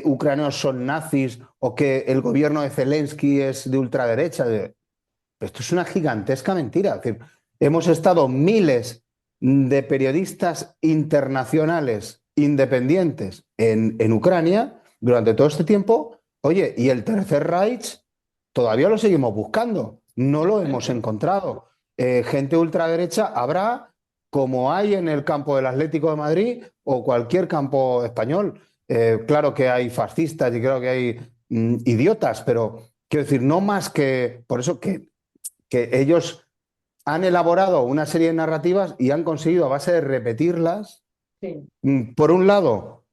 [SPEAKER 2] ucranianos son nazis o que el gobierno de Zelensky es de ultraderecha? Esto es una gigantesca mentira. Es decir, hemos estado miles de periodistas internacionales independientes en Ucrania durante todo este tiempo. Oye, y el Tercer Reich todavía lo seguimos buscando. No lo hemos encontrado. Gente ultraderecha habrá, como hay en el campo del Atlético de Madrid o cualquier campo español. Claro que hay fascistas y creo que hay idiotas, pero quiero decir, no más que. Por eso que ellos han elaborado una serie de narrativas y han conseguido a base de repetirlas,
[SPEAKER 1] sí,
[SPEAKER 2] por un lado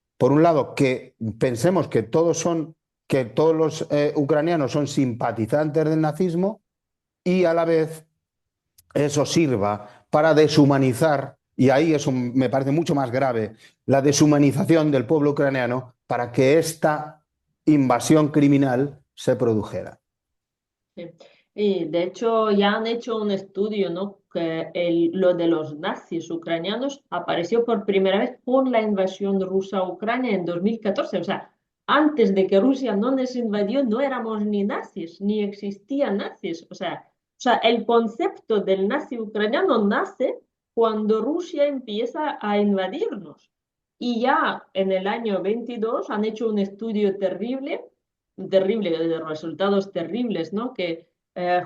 [SPEAKER 2] que pensemos que todos los ucranianos son simpatizantes del nazismo y a la vez eso sirva para deshumanizar, y ahí eso me parece mucho más grave, la deshumanización del pueblo ucraniano para que esta invasión criminal se produjera.
[SPEAKER 1] sí. Y de hecho ya han hecho un estudio, ¿no? Que lo de los nazis ucranianos apareció por primera vez por la invasión rusa a Ucrania en 2014. O sea, antes de que Rusia no nos invadió, no éramos ni nazis, ni existían nazis. O sea, el concepto del nazi ucraniano nace cuando Rusia empieza a invadirnos. Y ya en el año 22 han hecho un estudio terrible, terrible, de resultados terribles, ¿no? Que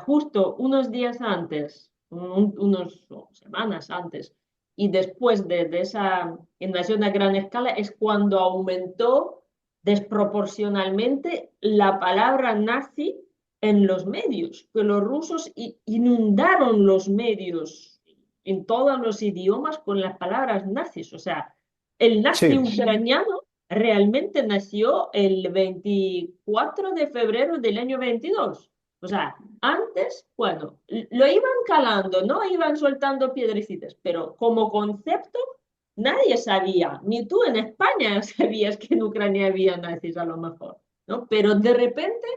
[SPEAKER 1] justo unos días antes, unos semanas antes, y después de esa invasión a gran escala, es cuando aumentó desproporcionalmente la palabra nazi en los medios, que los rusos inundaron los medios en todos los idiomas con las palabras nazis. O sea, el nazi
[SPEAKER 2] Sí,
[SPEAKER 1] ucraniano realmente nació el 24 de febrero del año 22. O sea, antes, bueno, lo iban calando, ¿no? Iban soltando piedrecitas, pero como concepto, nadie sabía, ni tú en España sabías que en Ucrania había nazis a lo mejor, ¿no? Pero de repente,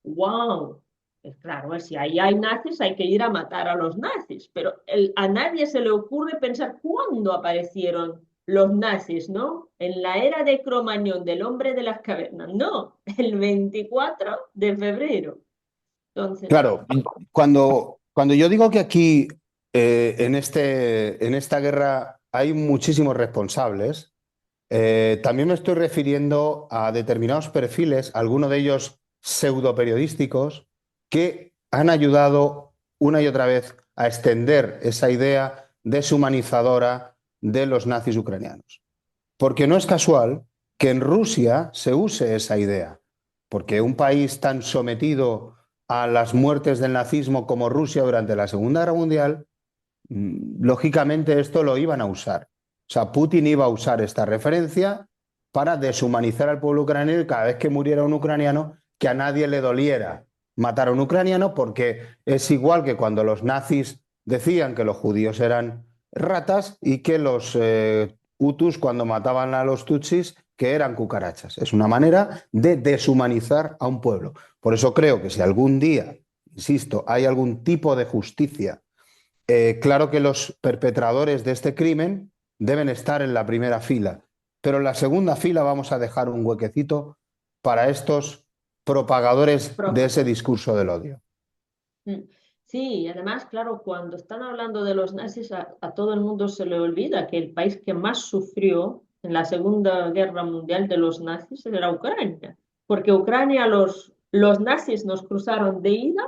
[SPEAKER 1] wow, pues claro, si ahí hay nazis hay que ir a matar a los nazis, pero a nadie se le ocurre pensar cuándo aparecieron los nazis, ¿no? En la era de Cromañón, del hombre de las cavernas, no, el 24 de febrero. Entonces,
[SPEAKER 2] claro, cuando yo digo que aquí, en esta guerra, hay muchísimos responsables, también me estoy refiriendo a determinados perfiles, algunos de ellos pseudoperiodísticos, que han ayudado una y otra vez a extender esa idea deshumanizadora de los nazis ucranianos. Porque no es casual que en Rusia se use esa idea, porque un país tan sometido a las muertes del nazismo como Rusia durante la Segunda Guerra Mundial, lógicamente esto lo iban a usar. O sea, Putin iba a usar esta referencia para deshumanizar al pueblo ucraniano y cada vez que muriera un ucraniano, que a nadie le doliera matar a un ucraniano, porque es igual que cuando los nazis decían que los judíos eran ratas y que los hutus cuando mataban a los tutsis que eran cucarachas. Es una manera de deshumanizar a un pueblo. Por eso creo que si algún día, insisto, hay algún tipo de justicia, claro que los perpetradores de este crimen deben estar en la primera fila, pero en la segunda fila vamos a dejar un huequecito para estos propagadores de ese discurso del odio.
[SPEAKER 1] Mm. Sí, y además, claro, cuando están hablando de los nazis, a todo el mundo se le olvida que el país que más sufrió en la Segunda Guerra Mundial de los nazis era Ucrania, porque Ucrania los nazis nos cruzaron de ida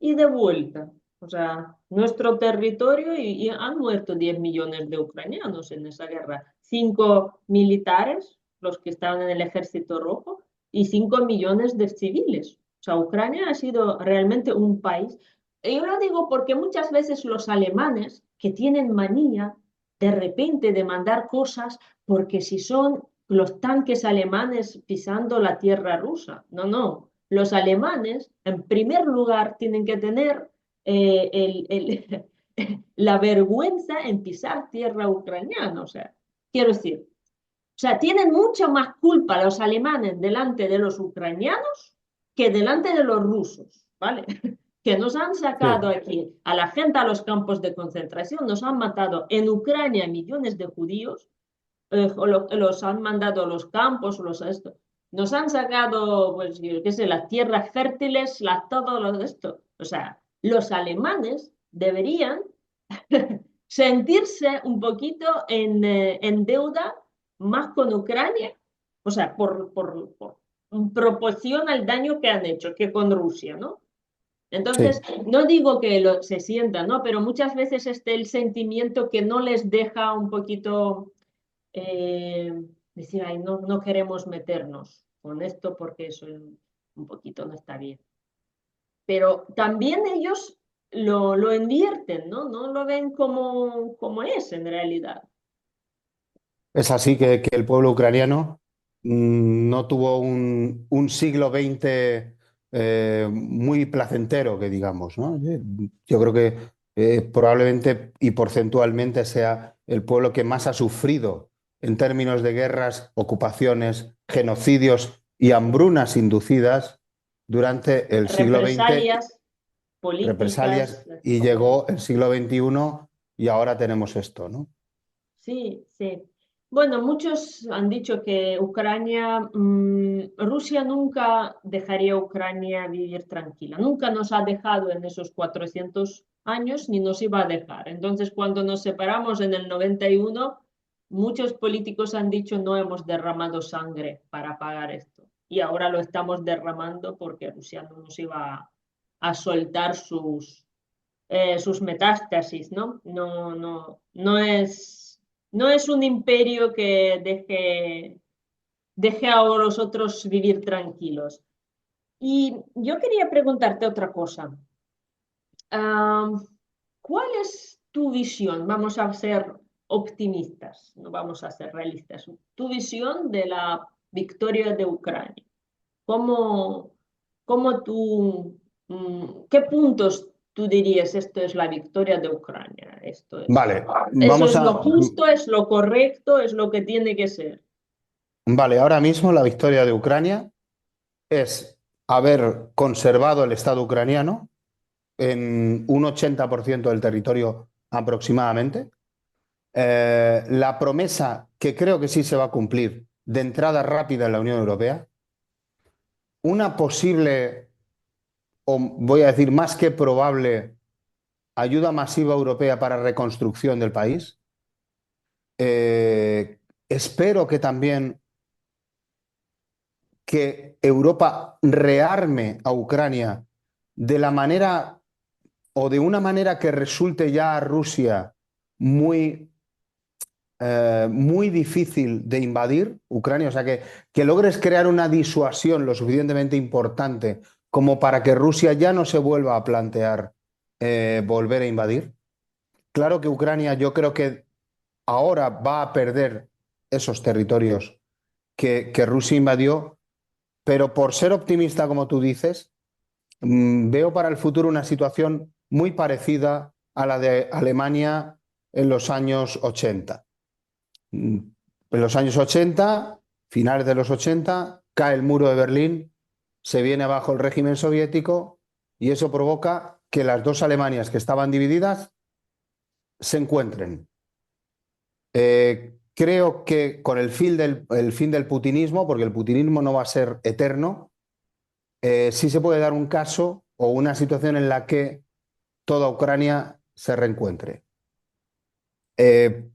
[SPEAKER 1] y de vuelta, o sea, nuestro territorio y han muerto 10 millones de ucranianos en esa guerra, 5 militares, los que estaban en el Ejército Rojo, y 5 millones de civiles. O sea, Ucrania ha sido realmente un país. Y yo lo digo porque muchas veces los alemanes que tienen manía de repente de mandar cosas porque si son los tanques alemanes pisando la tierra rusa. No, no. Los alemanes, en primer lugar, tienen que tener la vergüenza en pisar tierra ucraniana. O sea, quiero decir, o sea, tienen mucha más culpa los alemanes delante de los ucranianos que delante de los rusos, ¿vale? Que nos han sacado
[SPEAKER 2] Sí.
[SPEAKER 1] aquí a la gente a los campos de concentración, nos han matado en Ucrania millones de judíos, los han mandado a los campos, esto. Nos han sacado, pues, yo qué sé, las tierras fértiles, todo lo de esto. O sea, los alemanes deberían sentirse un poquito en deuda más con Ucrania, o sea, por proporción al daño que han hecho, que con Rusia, ¿no? Entonces,
[SPEAKER 2] Sí.
[SPEAKER 1] no digo que se sientan, ¿no? Pero muchas veces el sentimiento que no les deja un poquito eh, decir, ay, no, no queremos meternos con esto porque eso un poquito no está bien. Pero también ellos lo invierten, ¿no? No lo ven como es en realidad.
[SPEAKER 2] Es así que el pueblo ucraniano no tuvo un siglo XX muy placentero, que digamos, ¿no? Yo creo que probablemente y porcentualmente sea el pueblo que más ha sufrido en términos de guerras, ocupaciones, genocidios y hambrunas inducidas durante el siglo XX,
[SPEAKER 1] Represalias políticas,
[SPEAKER 2] represalias, y llegó el siglo XXI y ahora tenemos esto, ¿no?
[SPEAKER 1] sí, sí. Bueno, muchos han dicho que Rusia nunca dejaría a Ucrania vivir tranquila. Nunca nos ha dejado en esos 400 años ni nos iba a dejar. Entonces, cuando nos separamos en el 91, muchos políticos han dicho no hemos derramado sangre para pagar esto. Y ahora lo estamos derramando porque Rusia no nos iba a soltar sus metástasis, ¿no? No es un imperio que deje a los otros vivir tranquilos. Y yo quería preguntarte otra cosa. Ah, ¿Cuál es tu visión? Vamos a ser optimistas, no vamos a ser realistas. Tu visión de la victoria de Ucrania. ¿Cómo, qué puntos tú dirías esto es la victoria de Ucrania?
[SPEAKER 2] Vale,
[SPEAKER 1] Eso
[SPEAKER 2] vamos
[SPEAKER 1] es lo
[SPEAKER 2] a,
[SPEAKER 1] justo, es lo correcto, es lo que tiene que ser.
[SPEAKER 2] vale, ahora mismo la victoria de Ucrania es haber conservado el Estado ucraniano en un 80% del territorio aproximadamente. La promesa, que creo que sí se va a cumplir, de entrada rápida en la Unión Europea. Una posible, o voy a decir más que probable, ayuda masiva europea para reconstrucción del país. Espero que también que Europa rearme a Ucrania de la manera o de una manera que resulte ya a Rusia muy, muy difícil de invadir Ucrania, o sea, que logres crear una disuasión lo suficientemente importante como para que Rusia ya no se vuelva a plantear volver a invadir. Claro que Ucrania yo creo que ahora va a perder esos territorios que Rusia invadió, pero por ser optimista, como tú dices, veo para el futuro una situación muy parecida a la de Alemania en los años 80. En los años 80, finales de los 80, cae el muro de Berlín, se viene abajo el régimen soviético y eso provoca que las dos Alemanias que estaban divididas se encuentren. Creo que con el fin del putinismo, porque el putinismo no va a ser eterno, sí se puede dar un caso o una situación en la que toda Ucrania se reencuentre. Eh,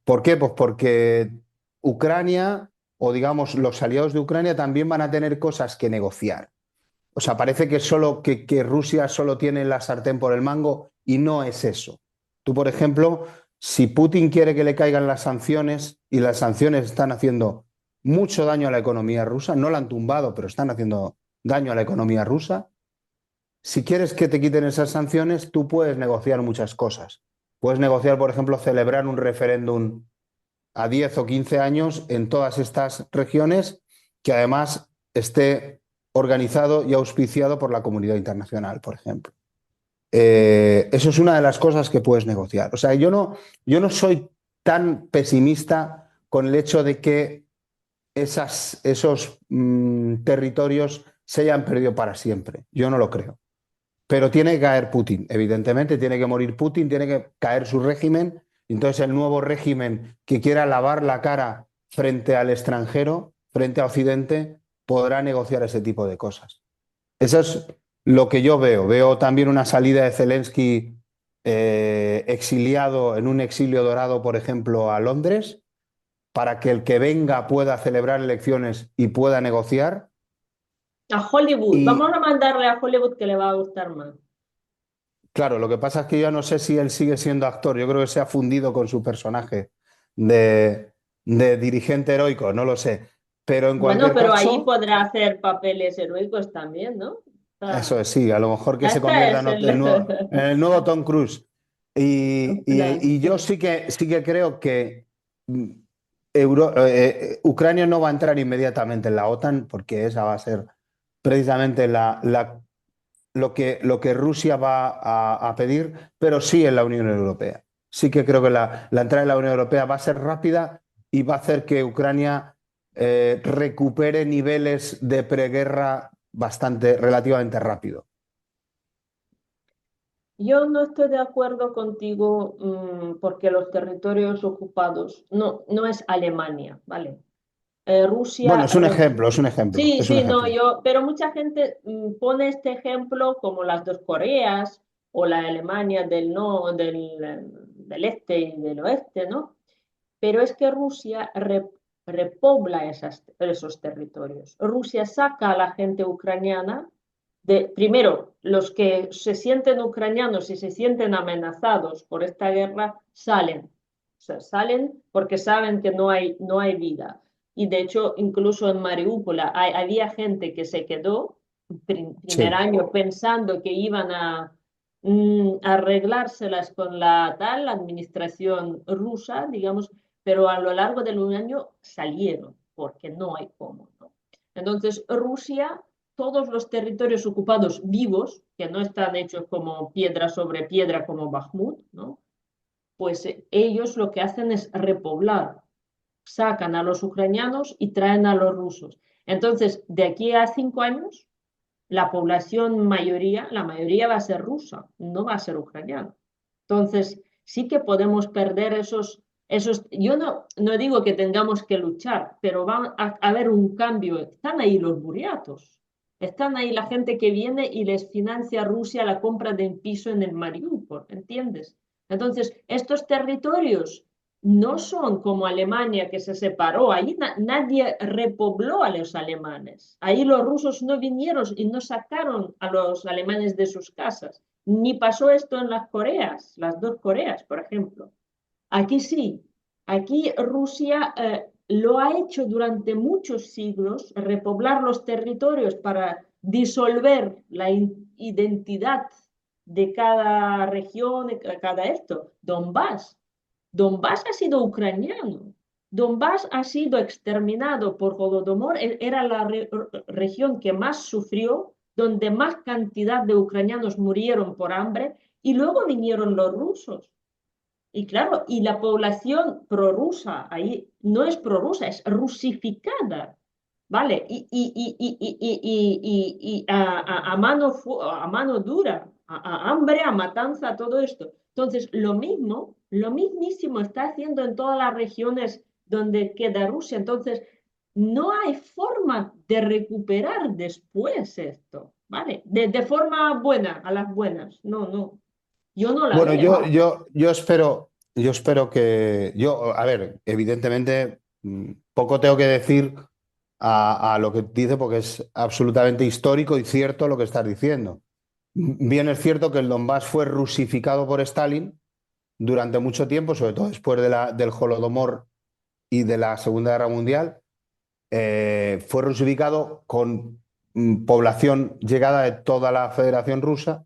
[SPEAKER 2] ¿Por qué? Pues porque Ucrania, o digamos los aliados de Ucrania, también van a tener cosas que negociar. O sea, parece que Rusia solo tiene la sartén por el mango y no es eso. Tú, por ejemplo, si Putin quiere que le caigan las sanciones y las sanciones están haciendo mucho daño a la economía rusa, no la han tumbado, pero están haciendo daño a la economía rusa, si quieres que te quiten esas sanciones, tú puedes negociar muchas cosas. Puedes negociar, por ejemplo, celebrar un referéndum a 10 o 15 años en todas estas regiones que además esté organizado y auspiciado por la comunidad internacional, por ejemplo. Eso es una de las cosas que puedes negociar. O sea, yo no soy tan pesimista con el hecho de que esos territorios se hayan perdido para siempre. Yo no lo creo. Pero tiene que caer Putin, evidentemente, tiene que morir Putin, tiene que caer su régimen. Entonces el nuevo régimen que quiera lavar la cara frente al extranjero, frente a Occidente, podrá negociar ese tipo de cosas. Eso es lo que yo veo. Veo también una salida de Zelensky exiliado en un exilio dorado, por ejemplo, a Londres, para que el que venga pueda celebrar elecciones y pueda negociar.
[SPEAKER 1] A Hollywood,
[SPEAKER 2] Y
[SPEAKER 1] vamos a mandarle a Hollywood que le va a gustar más.
[SPEAKER 2] claro, lo que pasa es que yo no sé si él sigue siendo actor. Yo creo que se ha fundido con su personaje de, de dirigente heroico, no lo sé. Pero en
[SPEAKER 1] Bueno,
[SPEAKER 2] cualquier
[SPEAKER 1] pero ahí
[SPEAKER 2] caso,
[SPEAKER 1] podrá hacer papeles heroicos también, ¿no?
[SPEAKER 2] eso
[SPEAKER 1] Ah,
[SPEAKER 2] es, sí, a lo mejor que se
[SPEAKER 1] esta
[SPEAKER 2] convierta
[SPEAKER 1] es el,
[SPEAKER 2] en el nuevo Tom Cruise.
[SPEAKER 1] el plan,
[SPEAKER 2] Y yo
[SPEAKER 1] sí.
[SPEAKER 2] sí que creo que mm, Ucrania no va a entrar inmediatamente en la OTAN porque esa va a ser precisamente lo que Rusia va a pedir, pero sí en la Unión Europea. Sí que creo que la entrada en la Unión Europea va a ser rápida y va a hacer que Ucrania recupere niveles de preguerra relativamente rápido.
[SPEAKER 1] Yo no estoy de acuerdo contigo porque los territorios ocupados no es Alemania, ¿vale?
[SPEAKER 2] Bueno,
[SPEAKER 1] Rusia,
[SPEAKER 2] es un ejemplo, es un ejemplo,
[SPEAKER 1] sí,
[SPEAKER 2] es un
[SPEAKER 1] sí, no,
[SPEAKER 2] ejemplo.
[SPEAKER 1] pero mucha gente pone este ejemplo como las dos Coreas o la Alemania del, no, del este y del oeste, ¿no? Pero es que Rusia repobla esos territorios. Rusia saca a la gente ucraniana de, primero, los que se sienten ucranianos y se sienten amenazados por esta guerra, salen. O sea, salen porque saben que no hay vida. Y de hecho, incluso en Mariupol había gente que se quedó primer
[SPEAKER 2] Sí.
[SPEAKER 1] año pensando que iban a arreglárselas con la tal administración rusa, digamos, pero a lo largo de un año salieron, porque no hay cómo, ¿no? Entonces, Rusia, todos los territorios ocupados vivos, que no están hechos como piedra sobre piedra como Bakhmut, ¿no? Pues ellos lo que hacen es repoblar, sacan a los ucranianos y traen a los rusos. Entonces, de aquí a 5 años, la mayoría va a ser rusa, no va a ser ucraniana. Entonces, sí que podemos perder yo no digo que tengamos que luchar, pero va a haber un cambio. Están ahí los buriatos, están ahí la gente que viene y les financia a Rusia la compra de un piso en el Mariupol, ¿entiendes? Entonces, estos territorios no son como Alemania que se separó, ahí nadie repobló a los alemanes, ahí los rusos no vinieron y no sacaron a los alemanes de sus casas, ni pasó esto en las Coreas, las dos Coreas, por ejemplo. Aquí sí, aquí Rusia lo ha hecho durante muchos siglos, repoblar los territorios para disolver la identidad de cada región, de cada esto. Donbass ha sido ucraniano. Donbass ha sido exterminado por Holodomor, era la región que más sufrió, donde más cantidad de ucranianos murieron por hambre, y luego vinieron los rusos. Y claro, y la población prorrusa ahí no es prorrusa, es rusificada, ¿vale? Y a mano dura, a hambre, a matanza, todo esto. Entonces, lo mismo, lo mismísimo está haciendo en todas las regiones donde queda Rusia. Entonces, no hay forma de recuperar después esto, ¿vale? De forma buena, a las buenas. No, no, yo no la
[SPEAKER 2] Bueno,
[SPEAKER 1] veo.
[SPEAKER 2] yo espero que, a ver, evidentemente, poco tengo que decir a lo que dice porque es absolutamente histórico y cierto lo que estás diciendo. Bien es cierto que el Donbass fue rusificado por Stalin durante mucho tiempo, sobre todo después del Holodomor y de la Segunda Guerra Mundial. Fue rusificado con población llegada de toda la Federación Rusa,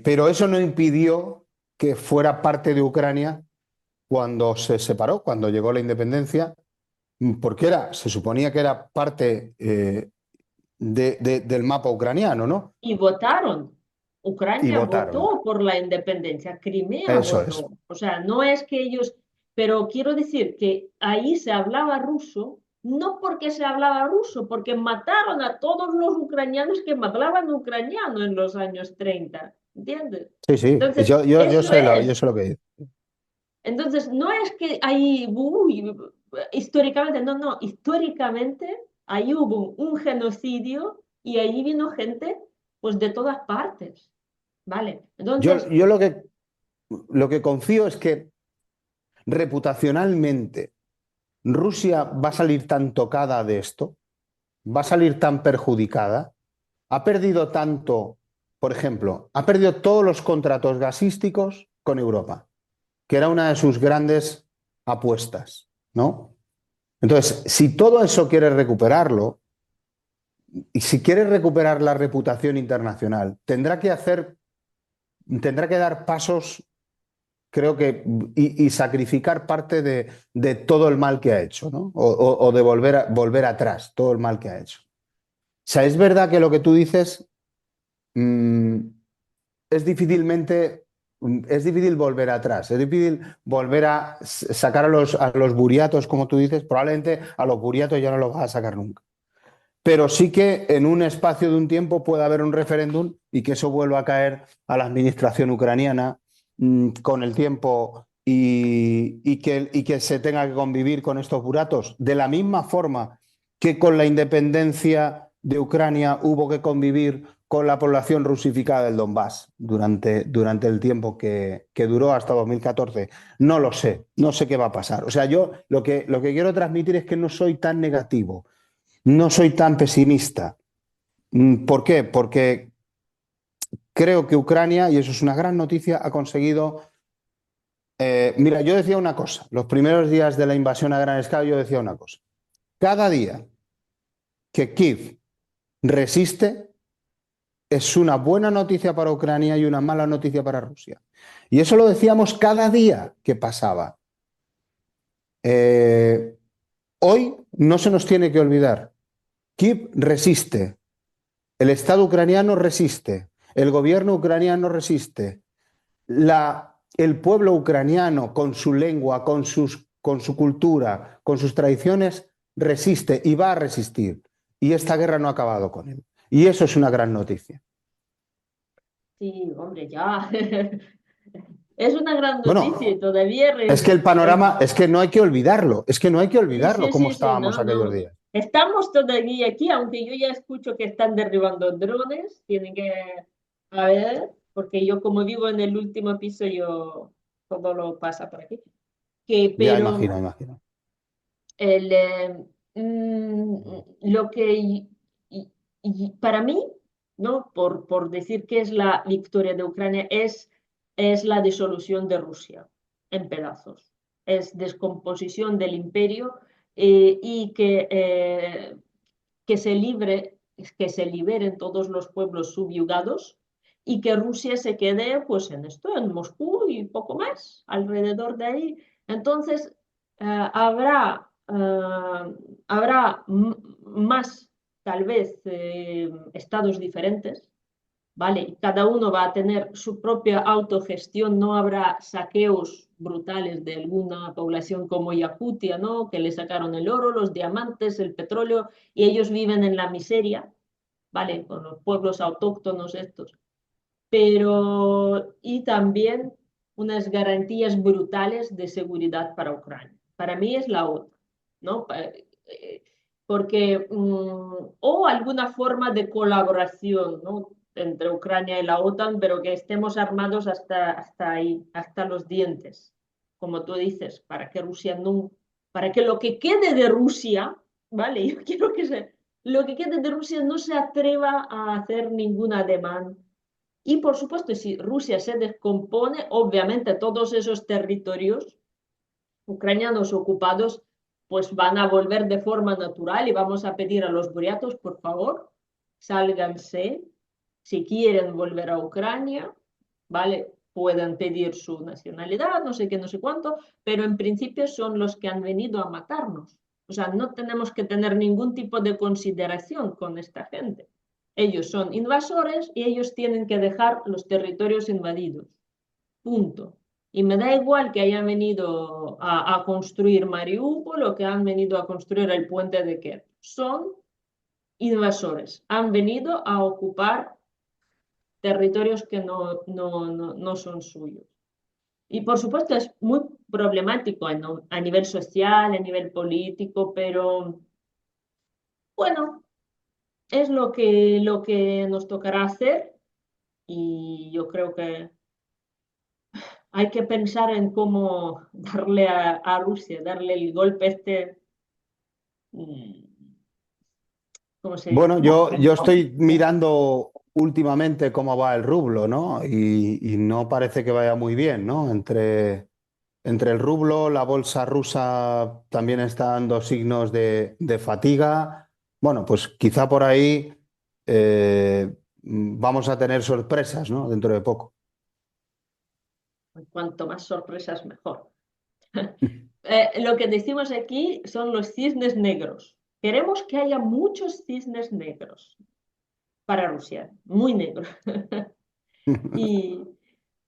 [SPEAKER 2] pero eso no impidió que fuera parte de Ucrania cuando se separó, cuando llegó la independencia, porque se suponía que era parte del mapa ucraniano, ¿no?
[SPEAKER 1] Y votaron.
[SPEAKER 2] Y
[SPEAKER 1] Ucrania
[SPEAKER 2] votaron.
[SPEAKER 1] votó por la independencia, Crimea
[SPEAKER 2] Eso es.
[SPEAKER 1] votó. O sea, no es que ellos, pero quiero decir que ahí se hablaba ruso, no porque se hablaba ruso, porque mataron a todos los ucranianos que hablaban ucraniano en los años 30, ¿entiendes?
[SPEAKER 2] Sí, sí.
[SPEAKER 1] Entonces, eso
[SPEAKER 2] Yo
[SPEAKER 1] es.
[SPEAKER 2] sé lo que dice.
[SPEAKER 1] Entonces, no es que ahí, uy, históricamente, no, no, históricamente ahí hubo un genocidio y ahí vino gente pues de todas partes, ¿vale? Entonces,
[SPEAKER 2] Yo lo que confío es que reputacionalmente Rusia va a salir tan tocada de esto, va a salir tan perjudicada, ha perdido tanto, por ejemplo, ha perdido todos los contratos gasísticos con Europa, que era una de sus grandes apuestas, ¿no? Entonces, si todo eso quiere recuperarlo, y si quiere recuperar la reputación internacional, tendrá que dar pasos, creo que, y sacrificar parte de todo el mal que ha hecho, ¿no? O de volver atrás, todo el mal que ha hecho. O sea, es verdad que lo que tú dices mm, es es difícil volver atrás, es difícil volver a sacar a los buriatos, como tú dices, probablemente a los buriatos ya no los vas a sacar nunca. Pero sí que en un espacio de un tiempo puede haber un referéndum y que eso vuelva a caer a la administración ucraniana con el tiempo y que se tenga que convivir con estos buratos de la misma forma que con la independencia de Ucrania hubo que convivir con la población rusificada del Donbass durante el tiempo que duró hasta 2014. No lo sé, no sé qué va a pasar. O sea, yo lo que quiero transmitir es que no soy tan negativo, no soy tan pesimista. ¿Por qué? Porque creo que Ucrania, y eso es una gran noticia, ha conseguido... mira, yo decía una cosa, los primeros días de la invasión a gran escala yo decía una cosa. Cada día que Kiev resiste es una buena noticia para Ucrania y una mala noticia para Rusia. Y eso lo decíamos cada día que pasaba. Eh, Hoy no se nos tiene que olvidar. Kiev resiste, el Estado ucraniano resiste, el gobierno ucraniano resiste, el pueblo ucraniano con su lengua, con su cultura, con sus tradiciones, resiste y va a resistir. Y esta guerra no ha acabado con él. Y eso es una gran noticia.
[SPEAKER 1] sí, hombre, ya. Es una gran noticia
[SPEAKER 2] Bueno,
[SPEAKER 1] y todavía
[SPEAKER 2] es que el panorama, es que no hay que olvidarlo, es que no hay que
[SPEAKER 1] sí,
[SPEAKER 2] olvidarlo
[SPEAKER 1] sí,
[SPEAKER 2] como
[SPEAKER 1] sí, sí,
[SPEAKER 2] estábamos
[SPEAKER 1] no,
[SPEAKER 2] aquellos
[SPEAKER 1] no.
[SPEAKER 2] días.
[SPEAKER 1] Estamos todavía aquí, aunque yo ya escucho que están derribando drones, tienen que, a ver, porque yo como vivo en el último piso, yo todo lo pasa por aquí.
[SPEAKER 2] Ya
[SPEAKER 1] Pero
[SPEAKER 2] imagino, imagino.
[SPEAKER 1] el, lo que para mí, ¿no? Por decir que es la victoria de Ucrania, es la disolución de Rusia en pedazos, es descomposición del imperio y que se libre, que se liberen todos los pueblos subyugados y que Rusia se quede pues en esto, en Moscú y poco más, alrededor de ahí. Entonces, habrá más, tal vez, estados diferentes, ¿vale? Y cada uno va a tener su propia autogestión, no habrá saqueos brutales de alguna población como Yakutia, ¿no? Que le sacaron el oro, los diamantes, el petróleo, y ellos viven en la miseria, ¿vale? Con los pueblos autóctonos estos. Pero, y también unas garantías brutales de seguridad para Ucrania. Para mí es la otra, ¿no? Porque, o alguna forma de colaboración, ¿no? Entre Ucrania y la OTAN, pero que estemos armados hasta ahí, hasta los dientes, como tú dices, para que Rusia no, para que lo que quede de Rusia, ¿vale? Yo quiero que lo que quede de Rusia no se atreva a hacer ninguna demanda. Y por supuesto, si Rusia se descompone, obviamente todos esos territorios ucranianos ocupados pues van a volver de forma natural y vamos a pedir a los buriatos, por favor, sálganse. Si quieren volver a Ucrania, ¿vale? Pueden pedir su nacionalidad, no sé qué, no sé cuánto, pero en principio son los que han venido a matarnos. O sea, no tenemos que tener ningún tipo de consideración con esta gente. Ellos son invasores y ellos tienen que dejar los territorios invadidos. Punto. Y me da igual que hayan venido a construir Mariupol o que han venido a construir el puente de Kerch. Son invasores. Han venido a ocupar territorios que no son suyos. Y por supuesto es muy problemático a nivel social, a nivel político, pero bueno, es lo que nos tocará hacer y yo creo que hay que pensar en cómo darle a Rusia, darle el golpe este, mm, ¿cómo se dice?
[SPEAKER 2] Bueno, yo estoy mirando últimamente cómo va el rublo, ¿no? Y no parece que vaya muy bien, ¿no? Entre el rublo, la bolsa rusa también está dando signos de fatiga. Bueno, pues quizá por ahí vamos a tener sorpresas, ¿no? Dentro de poco.
[SPEAKER 1] Cuanto más sorpresas, mejor. Lo que decimos aquí son los cisnes negros. Queremos que haya muchos cisnes negros para Rusia, muy negros. Y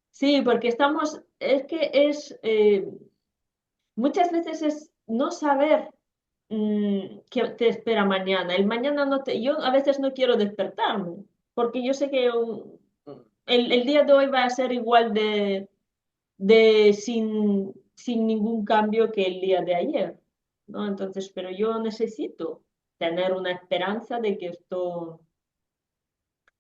[SPEAKER 1] sí, porque estamos, es que es, muchas veces es no saber qué te espera mañana. El mañana no te, yo a veces no quiero despertarme, porque yo sé que el día de hoy va a ser igual de sin ningún cambio que el día de ayer, ¿no? Entonces, pero yo necesito tener una esperanza de que esto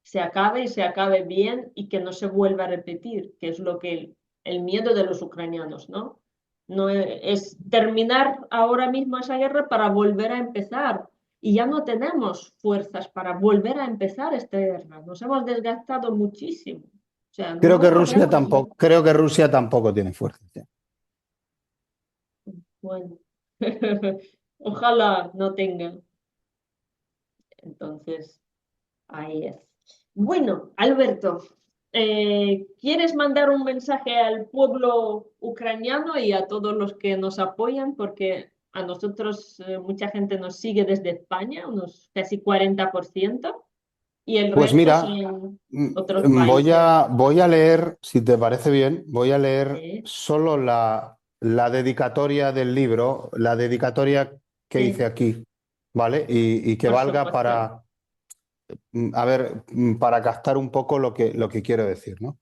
[SPEAKER 1] se acabe y se acabe bien y que no se vuelva a repetir, que es lo que el miedo de los ucranianos, ¿no? No es terminar ahora mismo esa guerra para volver a empezar. Y ya no tenemos fuerzas para volver a empezar esta guerra. Nos hemos desgastado muchísimo. O sea, no podemos.
[SPEAKER 2] Creo que Rusia tampoco tiene fuerza. ¿Sí?
[SPEAKER 1] Bueno, ojalá no tengan. Entonces, ahí es. Bueno, Alberto, ¿quieres mandar un mensaje al pueblo ucraniano y a todos los que nos apoyan? Porque a nosotros mucha gente nos sigue desde España, unos casi 40%, y el
[SPEAKER 2] Pues
[SPEAKER 1] resto
[SPEAKER 2] mira,
[SPEAKER 1] son otros países.
[SPEAKER 2] voy a leer, si te parece bien, voy a leer
[SPEAKER 1] Sí,
[SPEAKER 2] solo la dedicatoria del libro, la dedicatoria que hice
[SPEAKER 1] sí,
[SPEAKER 2] aquí, ¿vale? Y que
[SPEAKER 1] por
[SPEAKER 2] valga
[SPEAKER 1] supuesto.
[SPEAKER 2] para, a ver, para captar un poco lo que quiero decir, ¿no?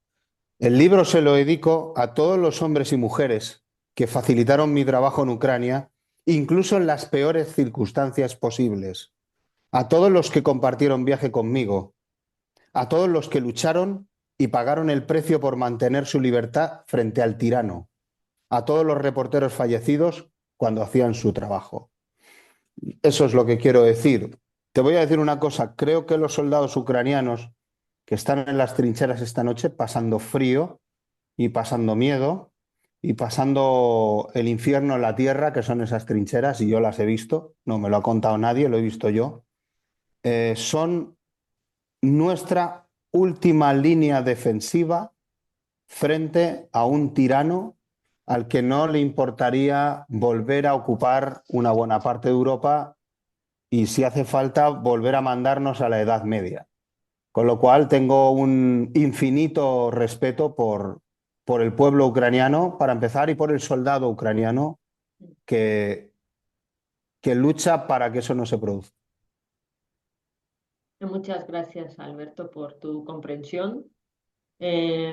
[SPEAKER 2] El libro se lo dedico a todos los hombres y mujeres que facilitaron mi trabajo en Ucrania, incluso en las peores circunstancias posibles, a todos los que compartieron viaje conmigo, a todos los que lucharon y pagaron el precio por mantener su libertad frente al tirano, a todos los reporteros fallecidos cuando hacían su trabajo. Eso es lo que quiero decir. Te voy a decir una cosa, creo que los soldados ucranianos que están en las trincheras esta noche pasando frío y pasando miedo y pasando el infierno en la tierra, que son esas trincheras, y yo las he visto, no me lo ha contado nadie, lo he visto yo, son nuestra última línea defensiva frente a un tirano al que no le importaría volver a ocupar una buena parte de Europa y, si hace falta, volver a mandarnos a la Edad Media. Con lo cual tengo un infinito respeto por el pueblo ucraniano, para empezar, y por el soldado ucraniano que, que lucha para que eso no se produzca.
[SPEAKER 1] Muchas gracias, Alberto, por tu comprensión,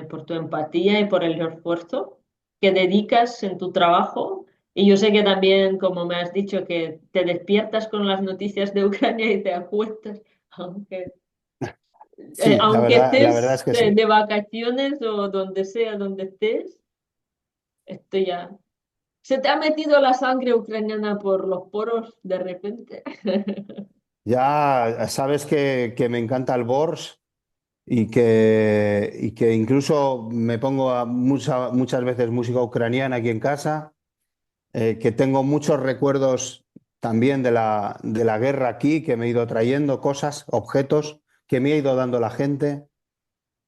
[SPEAKER 1] por tu empatía y por el esfuerzo que dedicas en tu trabajo. Y yo sé que también, como me has dicho, que te despiertas con las noticias de Ucrania y te acuestas, aunque,
[SPEAKER 2] Sí,
[SPEAKER 1] aunque
[SPEAKER 2] la verdad es
[SPEAKER 1] estés
[SPEAKER 2] que sí.
[SPEAKER 1] de vacaciones o donde sea, donde estés, esto ya... ¿Se te ha metido la sangre ucraniana por los poros de repente?
[SPEAKER 2] Ya sabes que me encanta el Bors y que incluso me pongo muchas veces música ucraniana aquí en casa, que tengo muchos recuerdos también de la guerra aquí, que me he ido trayendo cosas, objetos que me ha ido dando la gente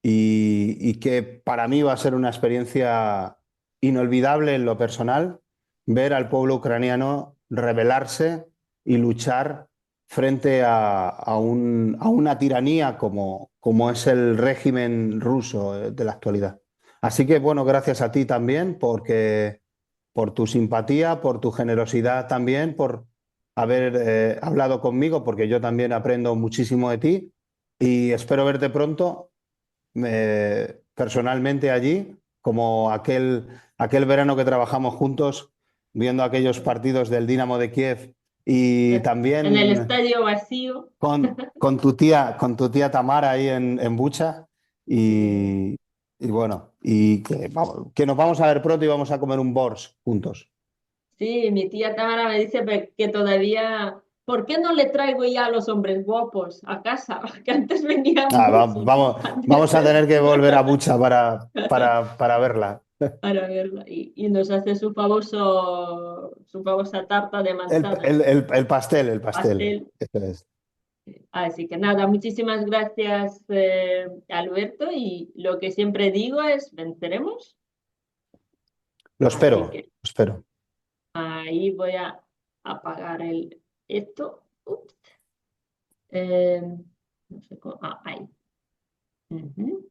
[SPEAKER 2] y que para mí va a ser una experiencia inolvidable en lo personal, ver al pueblo ucraniano rebelarse y luchar frente a una tiranía como es el régimen ruso de la actualidad. Así que, bueno, gracias a ti también, por tu simpatía, por tu generosidad también, por haber hablado conmigo, porque yo también aprendo muchísimo de ti y espero verte pronto personalmente allí, como aquel verano que trabajamos juntos viendo aquellos partidos del Dinamo de Kiev, y
[SPEAKER 1] En el
[SPEAKER 2] también
[SPEAKER 1] estadio vacío.
[SPEAKER 2] con tu tía Tamara ahí en Bucha.
[SPEAKER 1] Sí.
[SPEAKER 2] Y bueno, y que nos vamos a ver pronto y vamos a comer un Bors juntos.
[SPEAKER 1] Sí, mi tía Tamara me dice que todavía, ¿por qué no le traigo ya a los hombres guapos a casa? Que antes venían muchos,
[SPEAKER 2] Vamos a
[SPEAKER 1] antes
[SPEAKER 2] tener que volver a Bucha para verla.
[SPEAKER 1] para verla. Y nos hace su famosa tarta de manzana,
[SPEAKER 2] El pastel, el pastel.
[SPEAKER 1] pastel.
[SPEAKER 2] Eso es.
[SPEAKER 1] Así que nada, muchísimas gracias, Alberto. Y lo que siempre digo es, venceremos. Así que
[SPEAKER 2] Lo espero.
[SPEAKER 1] ahí voy a apagar esto. Ups. Eh, no sé cómo, ahí. Ujú.